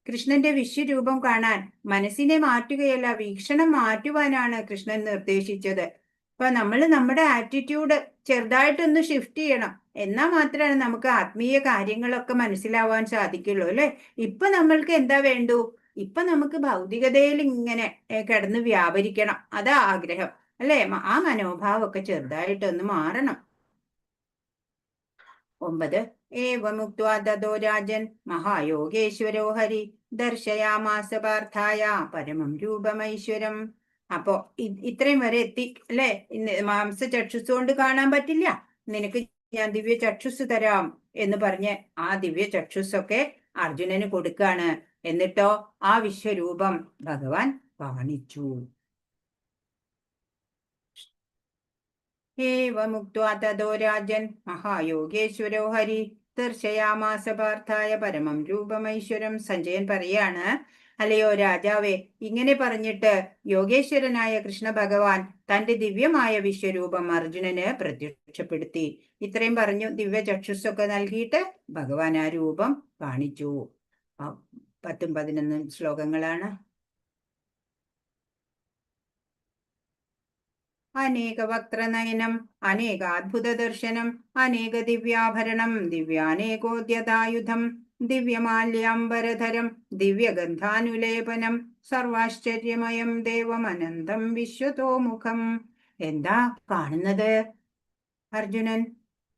കൃഷ്ണന്റെ വിശ്വരൂപം കാണാൻ മനസ്സിനെ മാറ്റുകയല്ല, വീക്ഷണം മാറ്റുവാനാണ് കൃഷ്ണൻ നിർദ്ദേശിച്ചത്. അപ്പൊ നമ്മൾ നമ്മുടെ ആറ്റിറ്റ്യൂഡ് ചെറുതായിട്ടൊന്ന് ഷിഫ്റ്റ് ചെയ്യണം. എന്നാൽ മാത്രമാണ് നമുക്ക് ആത്മീയ കാര്യങ്ങളൊക്കെ മനസ്സിലാവാൻ സാധിക്കുള്ളൂ അല്ലെ. ഇപ്പൊ നമ്മൾക്ക് എന്താ വേണ്ടു? ഇപ്പൊ നമുക്ക് ഭൗതികതയിൽ ഇങ്ങനെ കിടന്ന് വ്യാപരിക്കണം, അതാ ആഗ്രഹം അല്ലെ. ആ മനോഭാവമൊക്കെ ചെറുതായിട്ടൊന്ന് മാറണം. 9. ഏവമുക്ത്വാ തതോ രാജൻ മഹായോഗേശ്വരോ ഹരി ദർശയാമാസ പാർത്ഥായ പരമം രൂപമൈശ്വരം. അപ്പോ ഇത്രയും വരെ എത്തി അല്ലെ. മാംസചക്ഷുസ് കൊണ്ട് കാണാൻ പറ്റില്ല, നിനക്ക് ഞാൻ ദിവ്യചക്ഷുസ് തരാം എന്ന് പറഞ്ഞ് ആ ദിവ്യചക്ഷുസൊക്കെ അർജുനന് കൊടുക്കാണ്. എന്നിട്ടോ ആ വിശ്വരൂപം ഭഗവാൻ കാണിച്ചു. ഏവമുക്ത്വാ തതോ രാജൻ മഹായോഗേശ്വരോ ഹരി ദർശയാമാസ പാർത്ഥായ പരമം രൂപമൈശ്വരം. സഞ്ജയൻ പറയാണ്, അല്ലയോ രാജാവേ, ഇങ്ങനെ പറഞ്ഞിട്ട് യോഗേശ്വരനായ കൃഷ്ണ ഭഗവാൻ തന്റെ ദിവ്യമായ വിശ്വരൂപം അർജുനന് പ്രത്യക്ഷപ്പെടുത്തി. ഇത്രയും പറഞ്ഞു ദിവ്യചക്ഷുസൊക്കെ നൽകിയിട്ട് ഭഗവാൻ ആ രൂപം കാണിച്ചു. 10ഉം 11ഉം ശ്ലോകങ്ങളാണ്. അനേക വക്രനയനം അനേകാത്ഭുത ദർശനം അനേക ദിവ്യാഭരണം ദിവ്യാനേകോദ്യതായുധം ദിവ്യമാല്യാംബരധരം ദിവ്യഗന്ധാനുലേപനം സർവാശ്ചര്യമയം ദേവമനന്തം വിശ്വതോമുഖം. എന്താ കാണുന്നത് അർജുനൻ?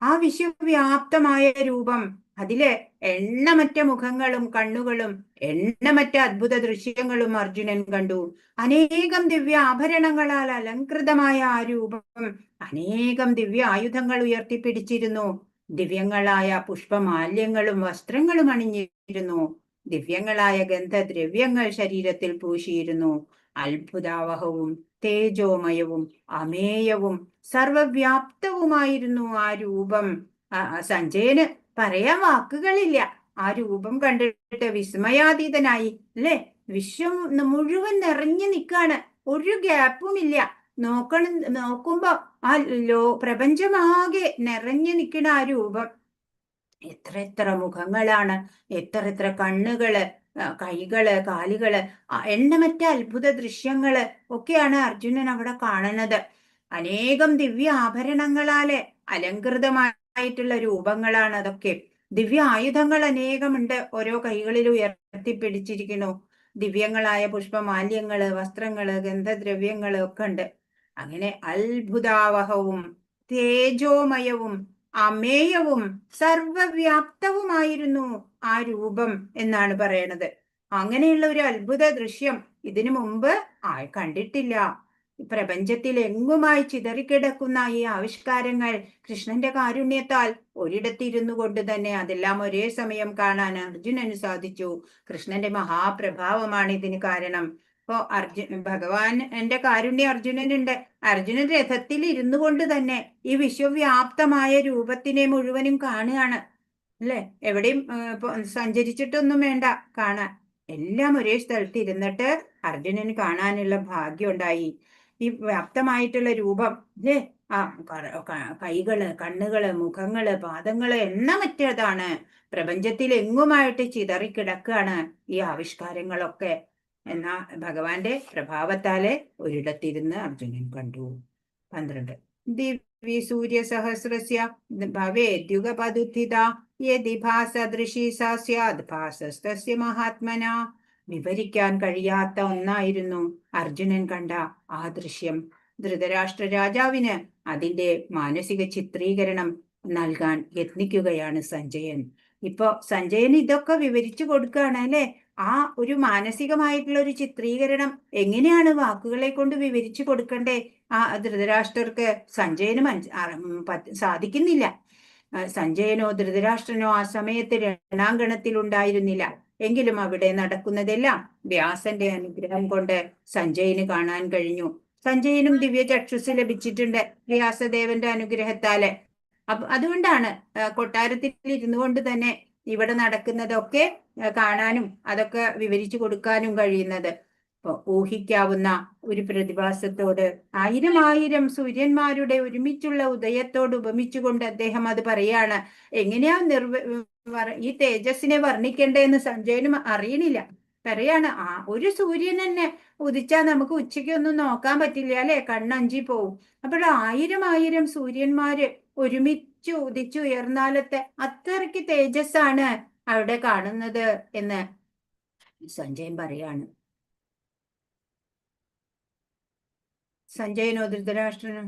ആ വിശ്വവ്യാപ്തമായ രൂപം, അതില് എണ്ണമറ്റ മുഖങ്ങളും കണ്ണുകളും എണ്ണമറ്റ അത്ഭുത ദൃശ്യങ്ങളും അർജുനൻ കണ്ടു. അനേകം ദിവ്യ ആഭരണങ്ങളാൽ അലങ്കൃതമായ ആ രൂപം അനേകം ദിവ്യ ആയുധങ്ങൾ ഉയർത്തിപ്പിടിച്ചിരുന്നു. ദിവ്യങ്ങളായ പുഷ്പമാല്യങ്ങളും വസ്ത്രങ്ങളും അണിഞ്ഞിരുന്നു. ദിവ്യങ്ങളായ ഗന്ധദ്രവ്യങ്ങൾ ശരീരത്തിൽ പൂശിയിരുന്നു. അത്ഭുതാവഹവും തേജോമയവും അമേയവും സർവവ്യാപ്തവുമായിരുന്നു ആ രൂപം. സഞ്ജയന് പറയാൻ വാക്കുകളില്ല. ആ രൂപം കണ്ടിട്ട് വിസ്മയാതീതനായി അല്ലെ. വിശ്വം മുഴുവൻ നിറഞ്ഞു നിൽക്കാണ്, ഒരു ഗ്യാപ്പുമില്ല. നോക്കുമ്പോ ആ പ്രപഞ്ചമാകെ നിറഞ്ഞു നിൽക്കണ ആ രൂപം. എത്ര എത്ര മുഖങ്ങളാണ്, എത്ര എത്ര കണ്ണുകള്, കൈകള്, കാലുകള്, എണ്ണമറ്റ അത്ഭുത ദൃശ്യങ്ങള് ഒക്കെയാണ് അർജുനൻ അവിടെ കാണുന്നത്. അനേകം ദിവ്യ ആഭരണങ്ങളാലെ അലങ്കൃതമായിട്ടുള്ള രൂപങ്ങളാണ് അതൊക്കെ. ദിവ്യ ആയുധങ്ങൾ അനേകമുണ്ട്, ഓരോ കൈകളിൽ ഉയർത്തിപ്പിടിച്ചിരിക്കുന്നു. ദിവ്യങ്ങളായ പുഷ്പമാല്യങ്ങള്, വസ്ത്രങ്ങള്, ഗന്ധദ്രവ്യങ്ങള് ഒക്കെ ഉണ്ട്. അങ്ങനെ അത്ഭുതാവഹവും തേജോമയവും അമേയവും സർവവ്യാപ്തവുമായിരുന്നു ആ രൂപം എന്നാണ് പറയണത്. അങ്ങനെയുള്ള ഒരു അത്ഭുത ദൃശ്യം ഇതിനു മുമ്പ് കണ്ടിട്ടില്ല. പ്രപഞ്ചത്തിൽ എങ്ങുമായി ചിതറിക്കിടക്കുന്ന ഈ ആവിഷ്കാരങ്ങൾ കൃഷ്ണന്റെ കാരുണ്യത്താൽ ഒരിടത്തിരുന്നു കൊണ്ട് തന്നെ അതെല്ലാം ഒരേ സമയം കാണാൻ അർജുനന് സാധിച്ചു. കൃഷ്ണന്റെ മഹാപ്രഭാവമാണ് ഇതിന് കാരണം. ഇപ്പോ ഭഗവാൻ എന്റെ കാരുണ്യം അർജുനനുണ്ട്. അർജുനൻ രഥത്തിൽ ഇരുന്നു കൊണ്ട് തന്നെ ഈ വിശ്വവ്യാപ്തമായ രൂപത്തിനെ മുഴുവനും കാണുകയാണ് അല്ലെ. എവിടെയും സഞ്ചരിച്ചിട്ടൊന്നും വേണ്ട കാണാൻ, എല്ലാം ഒരേ സ്ഥലത്ത് ഇരുന്നിട്ട് അർജുനന് കാണാനുള്ള ഭാഗ്യം ഉണ്ടായി. ഈ വ്യാപ്തമായിട്ടുള്ള രൂപം അല്ലേ, കൈകള്, കണ്ണുകള്, മുഖങ്ങള്, പാദങ്ങള് എണ്ണമറ്റതാണ്. പ്രപഞ്ചത്തിൽ എങ്ങുമായിട്ട് ചിതറിക്കിടക്കാണ് ഈ ആവിഷ്കാരങ്ങളൊക്കെ. എന്നാ ഭഗവാന്റെ പ്രഭാവത്താലെ ഒരിടത്തിരുന്ന് അർജുനൻ കണ്ടു. 12 ദിവ്യ സൂര്യ സഹസ്രസ്യ ഭവേദ്യുഗപദുത്ഥിത യദി ഭാസദൃശി സാ സ്യാദ് ഭാസസ്തസ്യ മഹാത്മന. വിവരിക്കാൻ കഴിയാത്ത ഒന്നായിരുന്നു അർജുനൻ കണ്ട ആ ദൃശ്യം. ധൃതരാഷ്ട്ര രാജാവിന് അതിന്റെ മാനസിക ചിത്രീകരണം നൽകാൻ യത്നിക്കുകയാണ് സഞ്ജയൻ. ഇപ്പൊ സഞ്ജയൻ ഇതൊക്കെ വിവരിച്ചു കൊടുക്കുകയാണ് അല്ലെ. ആ ഒരു മാനസികമായിട്ടുള്ള ഒരു ചിത്രീകരണം എങ്ങനെയാണ് വാക്കുകളെ കൊണ്ട് വിവരിച്ചു കൊടുക്കണ്ടേ ആ ധൃതരാഷ്ട്രർക്ക് സഞ്ജയന് സാധിക്കുന്നില്ല. സഞ്ജയനോ ധൃതരാഷ്ട്രനോ ആ സമയത്ത് രണാങ്കണത്തിൽ ഉണ്ടായിരുന്നില്ല. എങ്കിലും അവിടെ നടക്കുന്നതെല്ലാം വ്യാസന്റെ അനുഗ്രഹം കൊണ്ട് സഞ്ജയന് കാണാൻ കഴിഞ്ഞു. സഞ്ജയനും ദിവ്യ ചക്ഷുസ് ലഭിച്ചിട്ടുണ്ട് വ്യാസദേവന്റെ അനുഗ്രഹത്താല്. അതുകൊണ്ടാണ് കൊട്ടാരത്തിൽ ഇരുന്നു കൊണ്ട് തന്നെ ഇവിടെ നടക്കുന്നതൊക്കെ കാണാനും അതൊക്കെ വിവരിച്ചു കൊടുക്കാനും കഴിയുന്നത്. ഊഹിക്കാവുന്ന ഒരു പ്രതിഭാസത്തോട് 1000 സൂര്യന്മാരുടെ ഒരുമിച്ചുള്ള ഉദയത്തോട് ഉപമിച്ചുകൊണ്ട് അദ്ദേഹം അത് പറയാണ്. എങ്ങനെയാ ഈ തേജസ്സിനെ വർണ്ണിക്കണ്ടേന്ന് സഞ്ജയനും അറിയണില്ല. പറയാണ്, ഒരു സൂര്യൻ തന്നെ ഉദിച്ചാൽ നമുക്ക് ഉച്ചയ്ക്കൊന്നും നോക്കാൻ പറ്റില്ല അല്ലെ, കണ്ണഞ്ചി പോവും. അപ്പോൾ 1000 സൂര്യന്മാര് ഒരുമിച്ച് ഉദിച്ചുയർന്നാലത്തെ അത്രയ്ക്ക് തേജസ്സാണ് അവിടെ കാണുന്നത് എന്ന് സഞ്ജയൻ പറയാണ്. സഞ്ജയനോ ധൃതരാഷ്ട്രനോ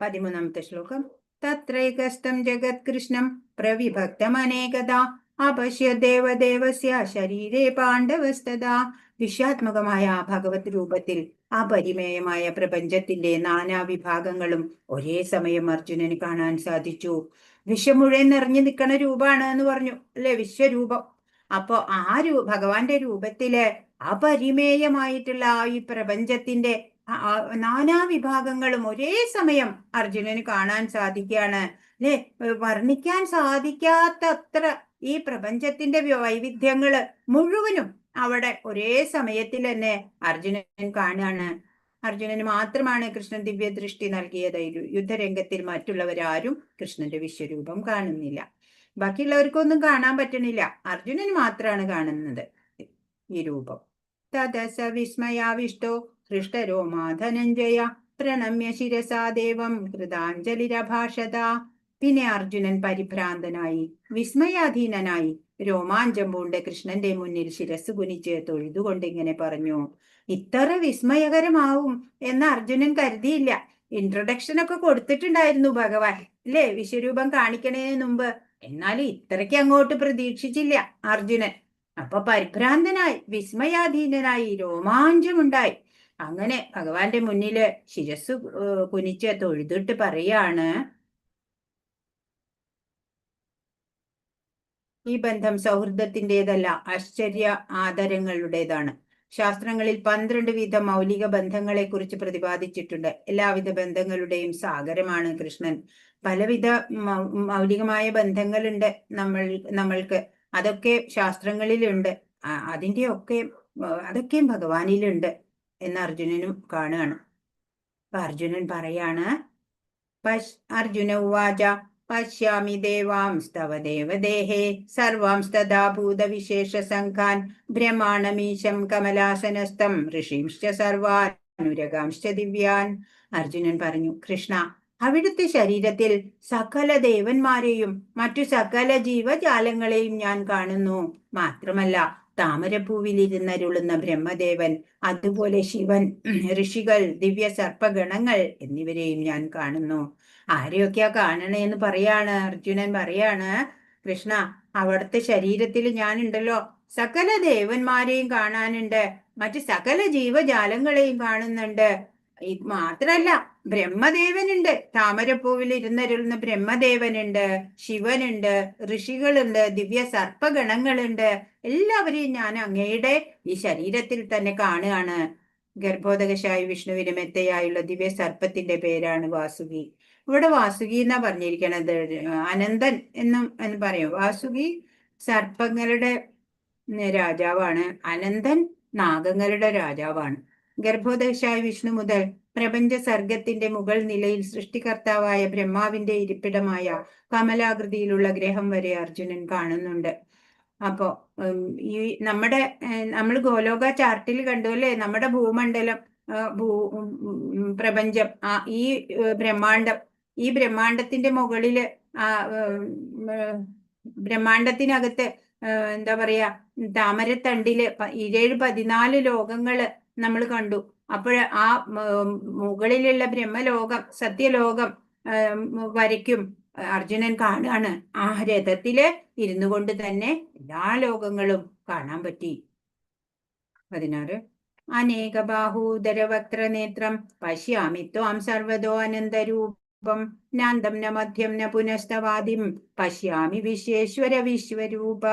13ാമത്തെ ശ്ലോകം. തത്രൈകസ്തം ജഗത്കൃഷ്ണം പ്രവിഭക്തമനേകദാ അപശ്യ ദേവദേവസ്യ ശരീരേ പാണ്ഡവസ്തദാ. വിശ്വാത്മകമായ ഭഗവത് രൂപത്തിൽ അപരിമേയമായ പ്രപഞ്ചത്തിന്റെ നാനാവിഭാഗങ്ങളും ഒരേ സമയം അർജുനന് കാണാൻ സാധിച്ചു. വിശ്വം മുഴുവൻ നിറഞ്ഞു നിൽക്കണ രൂപാണ് എന്ന് പറഞ്ഞു അല്ലെ, വിശ്വരൂപം. അപ്പൊ ആ ഭഗവാന്റെ രൂപത്തില് അപരിമേയമായിട്ടുള്ള ഈ പ്രപഞ്ചത്തിന്റെ നാനാവിഭാഗങ്ങളും ഒരേ സമയം അർജുനന് കാണാൻ സാധിക്കുകയാണ് അല്ലെ. വർണ്ണിക്കാൻ സാധിക്കാത്തത്ര ഈ പ്രപഞ്ചത്തിന്റെ വൈവിധ്യങ്ങള് മുഴുവനും അവിടെ ഒരേ സമയത്തിൽ തന്നെ അർജുനൻ കാണാണ്. അർജുനന് മാത്രമാണ് കൃഷ്ണൻ ദിവ്യദൃഷ്ടി നൽകിയത്. യുദ്ധരംഗത്തിൽ മറ്റുള്ളവരാരും കൃഷ്ണന്റെ വിശ്വരൂപം കാണുന്നില്ല. ബാക്കിയുള്ളവർക്കൊന്നും കാണാൻ പറ്റണില്ല. അർജുനന് മാത്രമാണ് കാണുന്നത് ഈ രൂപം. തദസ വിസ്മയാവിഷ്ടോ ഹൃഷ്ടരോമാ ധനഞ്ജയ പ്രണമ്യ ശിരസാ ദേവം കൃതാഞ്ജലിരഭാഷത. പിന്നെ അർജുനൻ പരിഭ്രാന്തനായി വിസ്മയാധീനനായി രോമാഞ്ചം പൂണ്ട് കൃഷ്ണന്റെ മുന്നിൽ ശിരസ് കുനിച്ച് തൊഴുതുകൊണ്ട് ഇങ്ങനെ പറഞ്ഞു. ഇത്ര വിസ്മയകരമാവും എന്ന് അർജുനൻ കരുതിയില്ല. ഇൻട്രൊഡക്ഷനൊക്കെ കൊടുത്തിട്ടുണ്ടായിരുന്നു ഭഗവാൻ അല്ലേ, വിശ്വരൂപം കാണിക്കണതിന് മുമ്പ്. എന്നാലും ഇത്രയ്ക്ക് അങ്ങോട്ട് പ്രതീക്ഷിച്ചില്ല അർജുനൻ. അപ്പൊ പരിഭ്രാന്തനായി വിസ്മയാധീനനായി രോമാഞ്ചമുണ്ടായി. അങ്ങനെ ഭഗവാന്റെ മുന്നില് ശിരസ് കുനിച്ച് തൊഴുതിട്ട് പറയാണ്, ഈ ബന്ധം സൗഹൃദത്തിൻ്റെതല്ല, ആശ്ചര്യ ആദരങ്ങളുടേതാണ്. ശാസ്ത്രങ്ങളിൽ 12 വിധ മൗലിക ബന്ധങ്ങളെ കുറിച്ച് പ്രതിപാദിച്ചിട്ടുണ്ട്. എല്ലാവിധ ബന്ധങ്ങളുടെയും സാഗരമാണ് കൃഷ്ണൻ. പലവിധ മൗലികമായ ബന്ധങ്ങളുണ്ട് നമ്മൾക്ക്. അതൊക്കെ ശാസ്ത്രങ്ങളിലുണ്ട്. അതൊക്കെയും ഭഗവാനിലുണ്ട് എന്ന് അർജുനനും കാണുകയാണ്. അർജുനൻ പറയാണ്, അർജുന ഉവാച പശ്യാമി ദേവാംസ്തവ ദേവദേഹേ സർവാംസ്തദാ ഭൂതവിശേഷ സംഘാൻ ബ്രഹ്മാണമീശം കമലാസനസ്ഥം ഋഷീംശ്ച സർവാനുരഗാംശ്ച ദിവ്യാൻ. അർജുനൻ പറഞ്ഞു, കൃഷ്ണ, അവിടുത്തെ ശരീരത്തിൽ സകല ദേവന്മാരെയും മറ്റു സകല ജീവജാലങ്ങളെയും ഞാൻ കാണുന്നു. മാത്രമല്ല താമരപ്പൂവിലിരുന്നരുളുന്ന ബ്രഹ്മദേവൻ, അതുപോലെ ശിവൻ, ഋഷികൾ, ദിവ്യ സർപ്പഗണങ്ങൾ എന്നിവരെയും ഞാൻ കാണുന്നു. ആരെയൊക്കെയാ കാണണേന്ന് പറയാണ് അർജുനൻ. പറയാണ്, കൃഷ്ണ, അവിടുത്തെ ശരീരത്തിൽ ഞാനുണ്ടല്ലോ, സകല ദേവന്മാരെയും കാണാനുണ്ട്, മറ്റു സകല ജീവജാലങ്ങളെയും കാണുന്നുണ്ട്. ഇത് മാത്രല്ല, ബ്രഹ്മദേവനുണ്ട്, താമരപ്പൂവിൽ ഇരുന്നരുളുന്ന ബ്രഹ്മദേവനുണ്ട്, ശിവനുണ്ട്, ഋഷികളുണ്ട്, ദിവ്യ സർപ്പഗണങ്ങളുണ്ട്. എല്ലാവരെയും ഞാൻ അങ്ങയുടെ ഈ ശരീരത്തിൽ തന്നെ കാണുകയാണ്. ഗർഭോദകശായി വിഷ്ണുവിന് മെത്തയായുള്ള ദിവ്യ സർപ്പത്തിന്റെ പേരാണ് വാസുകി. ഇവിടെ വാസുകി എന്നാ പറഞ്ഞിരിക്കണത്. അനന്തൻ എന്ന് പറയും. വാസുകി സർപ്പങ്ങളുടെ രാജാവാണ്, അനന്തൻ നാഗങ്ങളുടെ രാജാവാണ്. ഗർഭോദകശായ വിഷ്ണു മുതൽ പ്രപഞ്ച സർഗത്തിന്റെ മുകൾ നിലയിൽ സൃഷ്ടികർത്താവായ ബ്രഹ്മാവിന്റെ ഇരിപ്പിടമായ കമലാകൃതിയിലുള്ള ഗ്രഹം വരെ അർജുനൻ കാണുന്നുണ്ട്. അപ്പോ ഈ നമ്മൾ ഗോലോക ചാർട്ടിൽ കണ്ടു അല്ലേ, നമ്മുടെ ഭൂമണ്ഡലം, പ്രപഞ്ചം, ഈ ബ്രഹ്മാണ്ടത്തിന്റെ മുകളില് ബ്രഹ്മാണ്ടത്തിനകത്ത് എന്താ പറയാ, താമരത്തണ്ടില് 14 ലോകങ്ങള് നമ്മൾ കണ്ടു. അപ്പോൾ ആ മുകളിലുള്ള ബ്രഹ്മലോകം, സത്യലോകം വരയ്ക്കും അർജുനൻ കാണുകയാണ്. ആ രഥത്തില് ഇരുന്നു കൊണ്ട് തന്നെ എല്ലാ ലോകങ്ങളും കാണാൻ പറ്റി. 16 അനേകബാഹൂദരവക്ത്ര നേത്രം പശ്യാമി ത്വാം സർവതോ അനന്തരൂപം നാന്തം ന മധ്യം ന പുനസ്തവാദിം പശ്യാമി വിശ്വേശ്വര വിശ്വരൂപ.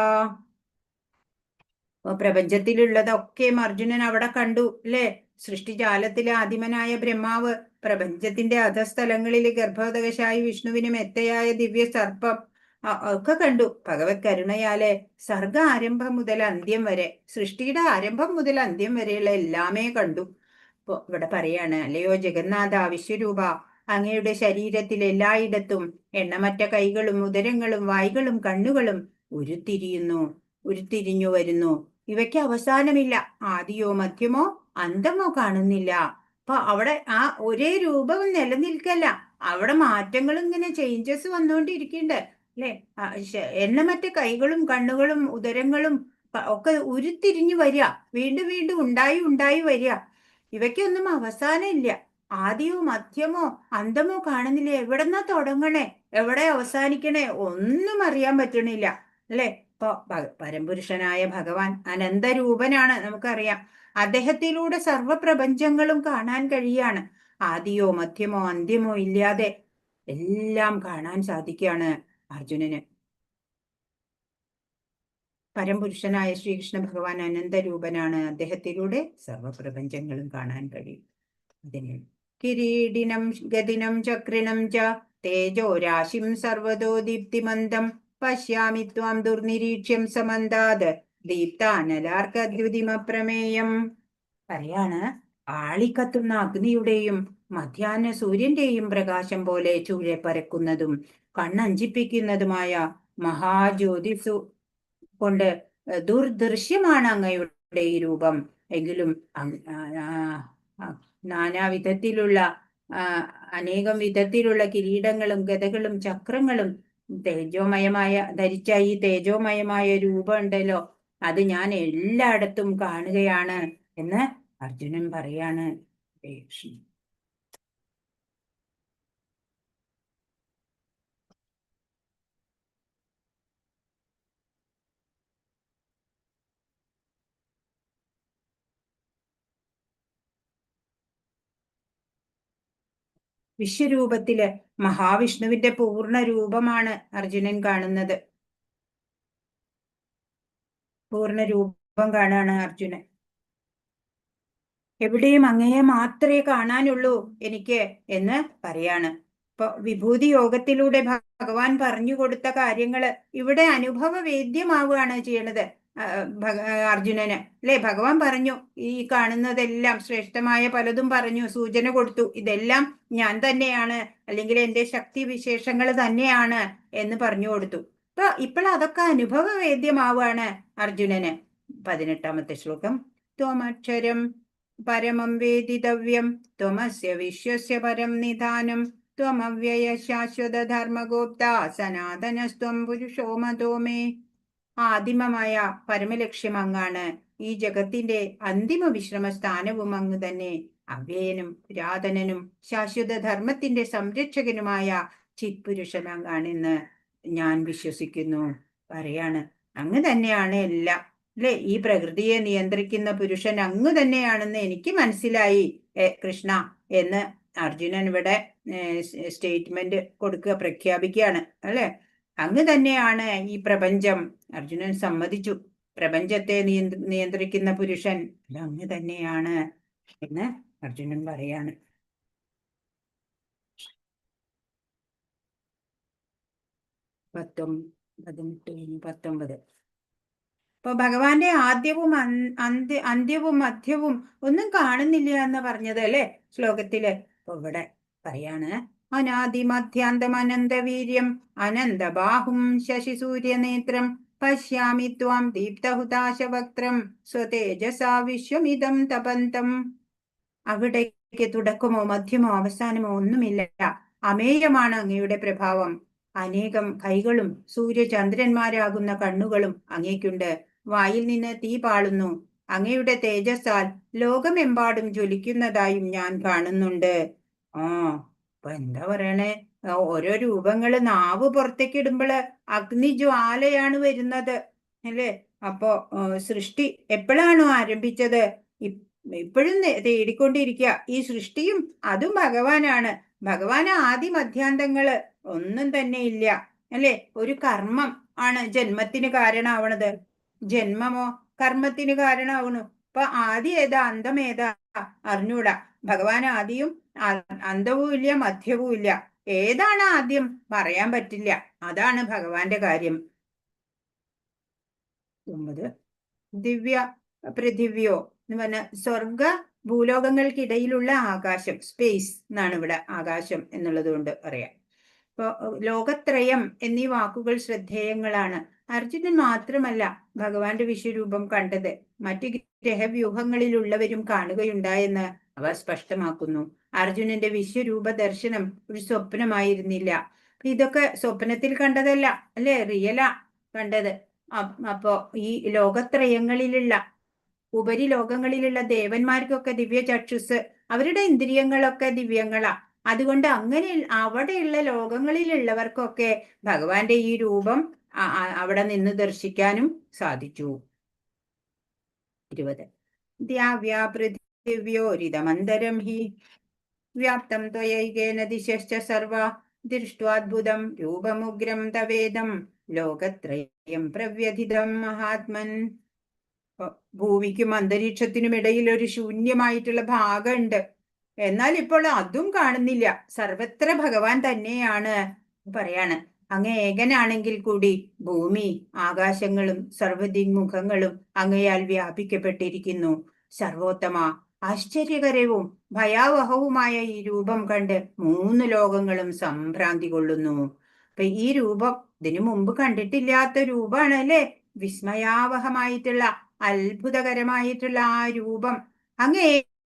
പ്രപഞ്ചത്തിലുള്ളതൊക്കെ അർജുനൻ അവിടെ കണ്ടു അല്ലെ. സൃഷ്ടിജാലത്തിലെ ആദിമനായ ബ്രഹ്മാവ്, പ്രപഞ്ചത്തിന്റെ അധസ്ഥലങ്ങളിലെ ഗർഭോദകശായി വിഷ്ണുവിന് മെത്തയായ ദിവ്യ സർപ്പം ഒക്കെ കണ്ടു. ഭഗവത് കരുണയാലെ സർഗ ആരംഭം മുതൽ അന്ത്യം വരെ, സൃഷ്ടിയുടെ ആരംഭം മുതൽ അന്ത്യം വരെയുള്ള എല്ലാമേ കണ്ടു. ഇപ്പൊ ഇവിടെ പറയാണ്, അല്ലയോ ജഗന്നാഥ വിശ്വരൂപ, അങ്ങയുടെ ശരീരത്തിൽ എല്ലായിടത്തും എണ്ണമറ്റ കൈകളും ഉദരങ്ങളും വായ്കളും കണ്ണുകളും ഉരുത്തിരിഞ്ഞു വരുന്നു. ഇവയ്ക്ക് അവസാനമില്ല. ആദിയോ മധ്യമോ അന്തമോ കാണുന്നില്ല. അപ്പൊ അവിടെ ആ ഒരേ രൂപം നിലനിൽക്കല്ല, അവിടെ മാറ്റങ്ങൾ ഇങ്ങനെ ചേഞ്ചസ് വന്നുകൊണ്ടിരിക്കുന്നുണ്ട് അല്ലെ. എണ്ണമറ്റ കൈകളും കണ്ണുകളും ഉദരങ്ങളും ഒക്കെ ഉരുത്തിരിഞ്ഞു വരിക, വീണ്ടും വീണ്ടും ഉണ്ടായി വരിക. ഇവയ്ക്കൊന്നും അവസാനം ഇല്ല. ആദിയോ മധ്യമോ അന്തമോ കാണുന്നില്ല. എവിടെന്നാ തുടങ്ങണേ, എവിടെ അവസാനിക്കണേ, ഒന്നും അറിയാൻ പറ്റണില്ല അല്ലെ. ഇപ്പൊ പരംപുരുഷനായ ഭഗവാൻ അനന്തരൂപനാണ്, നമുക്കറിയാം. അദ്ദേഹത്തിലൂടെ സർവപ്രപഞ്ചങ്ങളും കാണാൻ കഴിയാണ്. ആദിയോ മധ്യമോ അന്ത്യമോ ഇല്ലാതെ എല്ലാം കാണാൻ സാധിക്കുകയാണ് അർജുനന്. പരംപുരുഷനായ ശ്രീകൃഷ്ണ ഭഗവാൻ അനന്തരൂപനാണ്. അദ്ദേഹത്തിലൂടെ സർവപ്രപഞ്ചങ്ങളും കാണാൻ കഴിയും. അതിന് കിരീടിനം ഗദിനം ചക്രിണം ച തേജോ രാശിം സർവതോ ദീപ്തിമന്തം പശ്യാമി ത്വാം ദുർനിരീക്ഷ്യം സമന്താത് ദീപ്താനലാർക്കദ്യുതിമപ്രമേയം. പറയാണ്, ആളിക്കത്തുന്ന അഗ്നിയുടെയും മധ്യാഹ്ന സൂര്യന്റെയും പ്രകാശം പോലെ ചൂഴെ പരക്കുന്നതും കണ്ണഞ്ചിപ്പിക്കുന്നതുമായ മഹാജ്യോതിസു കൊണ്ട് ദുർദൃശ്യമാണ് അങ്ങയുടെ ഈ രൂപം. എങ്കിലും നാനാവിധത്തിലുള്ള അനേകം വിധത്തിലുള്ള കിരീടങ്ങളും ഗദകളും ചക്രങ്ങളും ധരിച്ച ഈ തേജോമയമായ രൂപം ഉണ്ടല്ലോ, അത് ഞാൻ എല്ലായിടത്തും കാണുകയാണ് എന്ന് അർജുനൻ പറയാണ്. വിശ്വരൂപത്തില് മഹാവിഷ്ണുവിന്റെ പൂർണ്ണ രൂപമാണ് അർജുനൻ കാണുന്നത്. പൂർണ്ണ രൂപം കാണാണ് അർജുനൻ. എവിടെയും അങ്ങയെ മാത്രമേ കാണാനുള്ളൂ എനിക്ക് എന്ന് പറയാണ്. ഇപ്പൊ വിഭൂതി യോഗത്തിലൂടെ ഭഗവാൻ പറഞ്ഞു കൊടുത്ത കാര്യങ്ങള് ഇവിടെ അനുഭവ വേദ്യമാവുകയാണ് ചെയ്യണത് അർജുനന് അല്ലെ. ഭഗവാൻ പറഞ്ഞു, ഈ കാണുന്നതെല്ലാം ശ്രേഷ്ഠമായ പലതും പറഞ്ഞു, സൂചന കൊടുത്തു. ഇതെല്ലാം ഞാൻ തന്നെയാണ്, അല്ലെങ്കിൽ എന്റെ ശക്തി വിശേഷങ്ങൾ തന്നെയാണ് എന്ന് പറഞ്ഞു കൊടുത്തു. ഇപ്പോൾ അതൊക്കെ അനുഭവ വേദ്യമാവുകയാണ് അർജുനന്. 18ാമത്തെ ശ്ലോകം. ത്വമക്ഷരം പരമം വേദിതവ്യം ത്വമസ്യ വിശ്വസ്യ പരം നിധാനം ത്വമവ്യയ ശാശ്വത ധർമ്മഗോപ്ത സനാതനസ്ത്വം പുരുഷോ മതോ മേ. ആദിമമായ പരമലക്ഷ്യം അങ്ങാണ്. ഈ ജഗത്തിന്റെ അന്തിമ വിശ്രമ സ്ഥാനവും അങ്ങ് തന്നെ. അവ്യയനും പുരാതനനും ശാശ്വത ധർമ്മത്തിന്റെ സംരക്ഷകനുമായ ചിത്പുരുഷൻ അങ്ങാണെന്ന് ഞാൻ വിശ്വസിക്കുന്നു. പറയാണ്, അങ്ങ് തന്നെയാണ് എല്ലാം അല്ലെ. ഈ പ്രകൃതിയെ നിയന്ത്രിക്കുന്ന പുരുഷൻ അങ്ങ് തന്നെയാണെന്ന് എനിക്ക് മനസ്സിലായി കൃഷ്ണ എന്ന് അർജുനൻ ഇവിടെ സ്റ്റേറ്റ്മെന്റ് പ്രഖ്യാപിക്കുകയാണ് അല്ലെ. അങ്ങ് തന്നെയാണ് ഈ പ്രപഞ്ചം. അർജുനൻ സമ്മതിച്ചു, പ്രപഞ്ചത്തെ നിയന്ത്രിക്കുന്ന പുരുഷൻ അങ്ങ് തന്നെയാണ് എന്ന് അർജുനൻ പറയാണ്. 19. അപ്പൊ ഭഗവാന്റെ ആദ്യവും അന്ത്യവും മധ്യവും ഒന്നും കാണുന്നില്ല എന്ന് പറഞ്ഞത് അല്ലെ ശ്ലോകത്തില്. അപ്പൊ ഇവിടെ പറയാണ് അനാദിമധ്യാന്തം അനന്തവീര്യം അനന്തബാഹും ശശിസൂര്യനേത്രം പശ്യാമി ത്വാം ദീപ്തഹുതാശവക്ത്രം സ്വതേജസാ വിശ്വമിദം തപന്തം. അവിടേക്ക് തുടക്കമോ മധ്യമോ അവസാനമോ ഒന്നുമില്ല. അമേയമാണ് അങ്ങയുടെ പ്രഭാവം. അനേകം കൈകളും സൂര്യചന്ദ്രന്മാരാകുന്ന കണ്ണുകളും അങ്ങേക്കുണ്ട്. വായിൽ നിന്ന് തീ പാളുന്നു. അങ്ങയുടെ തേജസ്സാൽ ലോകമെമ്പാടും ജ്വലിക്കുന്നതായും ഞാൻ കാണുന്നുണ്ട്. അപ്പൊ എന്താ പറയണേ, ഓരോ രൂപങ്ങള് നാവ് പുറത്തേക്ക് ഇടുമ്പോള് അഗ്നിജ്വാലയാണ് വരുന്നത് അല്ലേ. അപ്പോ സൃഷ്ടി എപ്പോഴാണോ ആരംഭിച്ചത്, ഇപ്പോഴും തേടിക്കൊണ്ടിരിക്കുക ഈ സൃഷ്ടിയും. അതും ഭഗവാനാണ്. ഭഗവാന് ആദി മധ്യാന്തങ്ങള് ഒന്നും തന്നെ ഇല്ല അല്ലെ. ഒരു കർമ്മം ആണ് ജന്മത്തിന് കാരണമാവണത്. ജന്മമോ കർമ്മത്തിന് കാരണമാവണു. അപ്പൊ ആദി ഏതാ അന്തം ഏതാ അറിഞ്ഞൂടാ. ഭഗവാൻ ആദിയും അന്തവും ഇല്ല, മധ്യവും ഇല്ല. ഏതാണ് ആദ്യം പറയാൻ പറ്റില്ല. അതാണ് ഭഗവാന്റെ കാര്യം. 9 ദിവ്യ പൃഥിവ്യോ എന്ന് പറഞ്ഞ സ്വർഗ ഭൂലോകങ്ങൾക്കിടയിലുള്ള ആകാശം, സ്പേസ് എന്നാണ് ഇവിടെ ആകാശം എന്നുള്ളത് കൊണ്ട് പറയാം. ഇപ്പൊ ലോകത്രയം എന്നീ വാക്കുകൾ ശ്രദ്ധേയങ്ങളാണ്. അർജുനൻ മാത്രമല്ല ഭഗവാന്റെ വിശ്വരൂപം കണ്ടത്, മറ്റു ഗ്രഹവ്യൂഹങ്ങളിലുള്ളവരും കാണുകയുണ്ടായെന്ന് അവ സ്പഷ്ടമാക്കുന്നു. അർജുനന്റെ വിശ്വരൂപ ദർശനം ഒരു സ്വപ്നമായിരുന്നില്ല. ഇതൊക്കെ സ്വപ്നത്തിൽ കണ്ടതല്ല അല്ലെ, റിയലാ കണ്ടത്. അപ്പോ ഈ ലോകത്രയങ്ങളിലുള്ള ഉപരിലോകങ്ങളിലുള്ള ദേവന്മാർക്കൊക്കെ ദിവ്യ ചക്ഷുസ്, അവരുടെ ഇന്ദ്രിയങ്ങളൊക്കെ ദിവ്യങ്ങളാ. അതുകൊണ്ട് അങ്ങനെ അവിടെയുള്ള ലോകങ്ങളിലുള്ളവർക്കൊക്കെ ഭഗവാന്റെ ഈ രൂപം അവിടെ നിന്ന് ദർശിക്കാനും സാധിച്ചു. 20 ദ്യാവ്യാപൃഥിവ്യോരിതമന്തരം ഹി വ്യാപ്തം ത്വയൈകേന ദിശശ്ച സർവ ദൃഷ്ട്വാദ്ഭുതം രൂപമുഗ്രം തവേദം ലോകത്രയം പ്രവ്യഥിതം മഹാത്മൻ. ഭൂമിക്കും അന്തരീക്ഷത്തിനും ഇടയിൽ ഒരു ശൂന്യമായിട്ടുള്ള ഭാഗമുണ്ട്. എന്നാൽ ഇപ്പോൾ അതും കാണുന്നില്ല. സർവത്ര ഭഗവാൻ തന്നെയാണ് പറയാണ്. അങ്ങ് ഏകനാണെങ്കിൽ കൂടി ഭൂമി ആകാശങ്ങളും സർവദിഗ്മുഖങ്ങളും അങ്ങയാൽ വ്യാപിക്കപ്പെട്ടിരിക്കുന്നു. സർവോത്തമ ആശ്ചര്യകരവും ഭയാവഹവുമായ ഈ രൂപം കണ്ട് 3 ലോകങ്ങളും സംഭ്രാന്തി കൊള്ളുന്നു. അപ്പൊ ഈ രൂപം ഇതിനു മുമ്പ് കണ്ടിട്ടില്ലാത്ത രൂപാണ് അല്ലെ. വിസ്മയാവഹമായിട്ടുള്ള അത്ഭുതകരമായിട്ടുള്ള ആ രൂപം. അങ്ങ്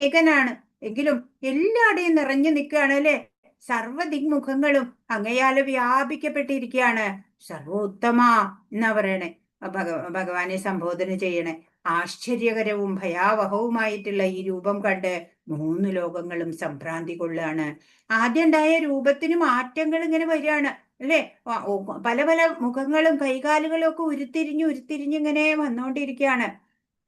ഏകനാണ് എങ്കിലും എല്ലായിടെയും നിറഞ്ഞു നിൽക്കുകയാണ് അല്ലെ. സർവദിഗ്മുഖങ്ങളും അങ്ങയാല് വ്യാപിക്കപ്പെട്ടിരിക്കുകയാണ്. സർവോത്തമ എന്നാ പറയണേ ഭഗവാനെ സംബോധന ചെയ്യണേ. ആശ്ചര്യകരവും ഭയാവഹവുമായിട്ടുള്ള ഈ രൂപം കണ്ട് 3 ലോകങ്ങളും സംഭ്രാന്തി കൊള്ളുകയാണ്. ആദ്യം ഉണ്ടായ രൂപത്തിന് മാറ്റങ്ങൾ ഇങ്ങനെ വരികയാണ് അല്ലെ. പല പല മുഖങ്ങളും കൈകാലുകളും ഒക്കെ ഉരുത്തിരിഞ്ഞിങ്ങനെ വന്നുകൊണ്ടിരിക്കുകയാണ്.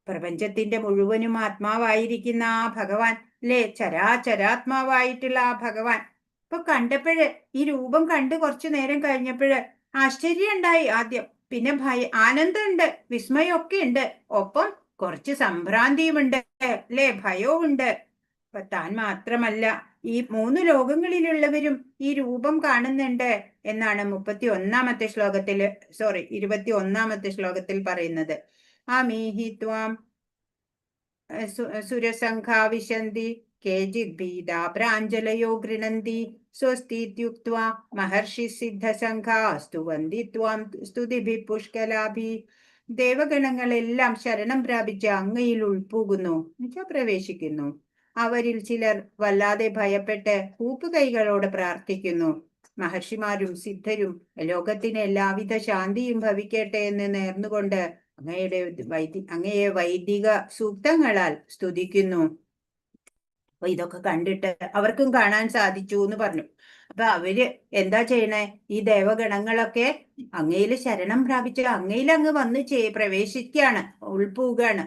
പ്രപഞ്ചത്തിന്റെ മുഴുവനും ആത്മാവായിരിക്കുന്ന ആ ഭഗവാൻ അല്ലെ, ചരാചരാത്മാവായിട്ടുള്ള ആ ഭഗവാൻ ഇപ്പൊ കണ്ടപ്പോഴ്, ഈ രൂപം കണ്ട് കുറച്ചു നേരം കഴിഞ്ഞപ്പോഴ് ആശ്ചര്യം ഉണ്ടായി ആദ്യം. പിന്നെ ആനന്ദമുണ്ട്, വിസ്മയമൊക്കെ ഉണ്ട്, ഒപ്പം കുറച്ച് സംഭ്രാന്തിയുമുണ്ട് അല്ലെ, ഭയവും ഉണ്ട്. അപ്പൊ താൻ മാത്രമല്ല ഈ 3 ലോകങ്ങളിലുള്ളവരും ഈ രൂപം കാണുന്നുണ്ട് എന്നാണ് 21-ാമത്തെ ശ്ലോകത്തില് 21-ാമത്തെ ശ്ലോകത്തിൽ പറയുന്നത്. ആമീഹി ത്വാം സുരസംഘാ വിശന്തി കേചിത് ഭീതാ പ്രാഞ്ജലയോ ഗൃണന്തി സ്വസ്തിത്യുക്ത്വാ മഹർഷി സിദ്ധസംഘാ സ്തുവന്തി ത്വാം സ്തുതിഭി പുഷ്കലാഭി. ദേവഗണങ്ങളെല്ലാം ശരണം പ്രാപിച്ച് അങ്ങയിൽ ഉൾപ്പൂകുന്നു, പ്രവേശിക്കുന്നു. അവരിൽ ചിലർ വല്ലാതെ ഭയപ്പെട്ട് കൂപ്പുകൈകളോട് പ്രാർത്ഥിക്കുന്നു. മഹർഷിമാരും സിദ്ധരും ലോകത്തിന് എല്ലാവിധ ശാന്തിയും ഭവിക്കട്ടെ എന്ന് നേർന്നുകൊണ്ട് അങ്ങയെ വൈദിക സൂക്തങ്ങളാൽ സ്തുതിക്കുന്നു. അപ്പൊ ഇതൊക്കെ കണ്ടിട്ട് അവർക്കും കാണാൻ സാധിച്ചു എന്ന് പറഞ്ഞു. അപ്പൊ അവര് എന്താ ചെയ്യണേ, ഈ ദേവഗണങ്ങളൊക്കെ അങ്ങയിൽ ശരണം പ്രാപിച്ച് അങ്ങയിൽ അങ്ങ് വന്ന് പ്രവേശിക്കുകയാണ്, ഉൾപ്പൂകാണ്.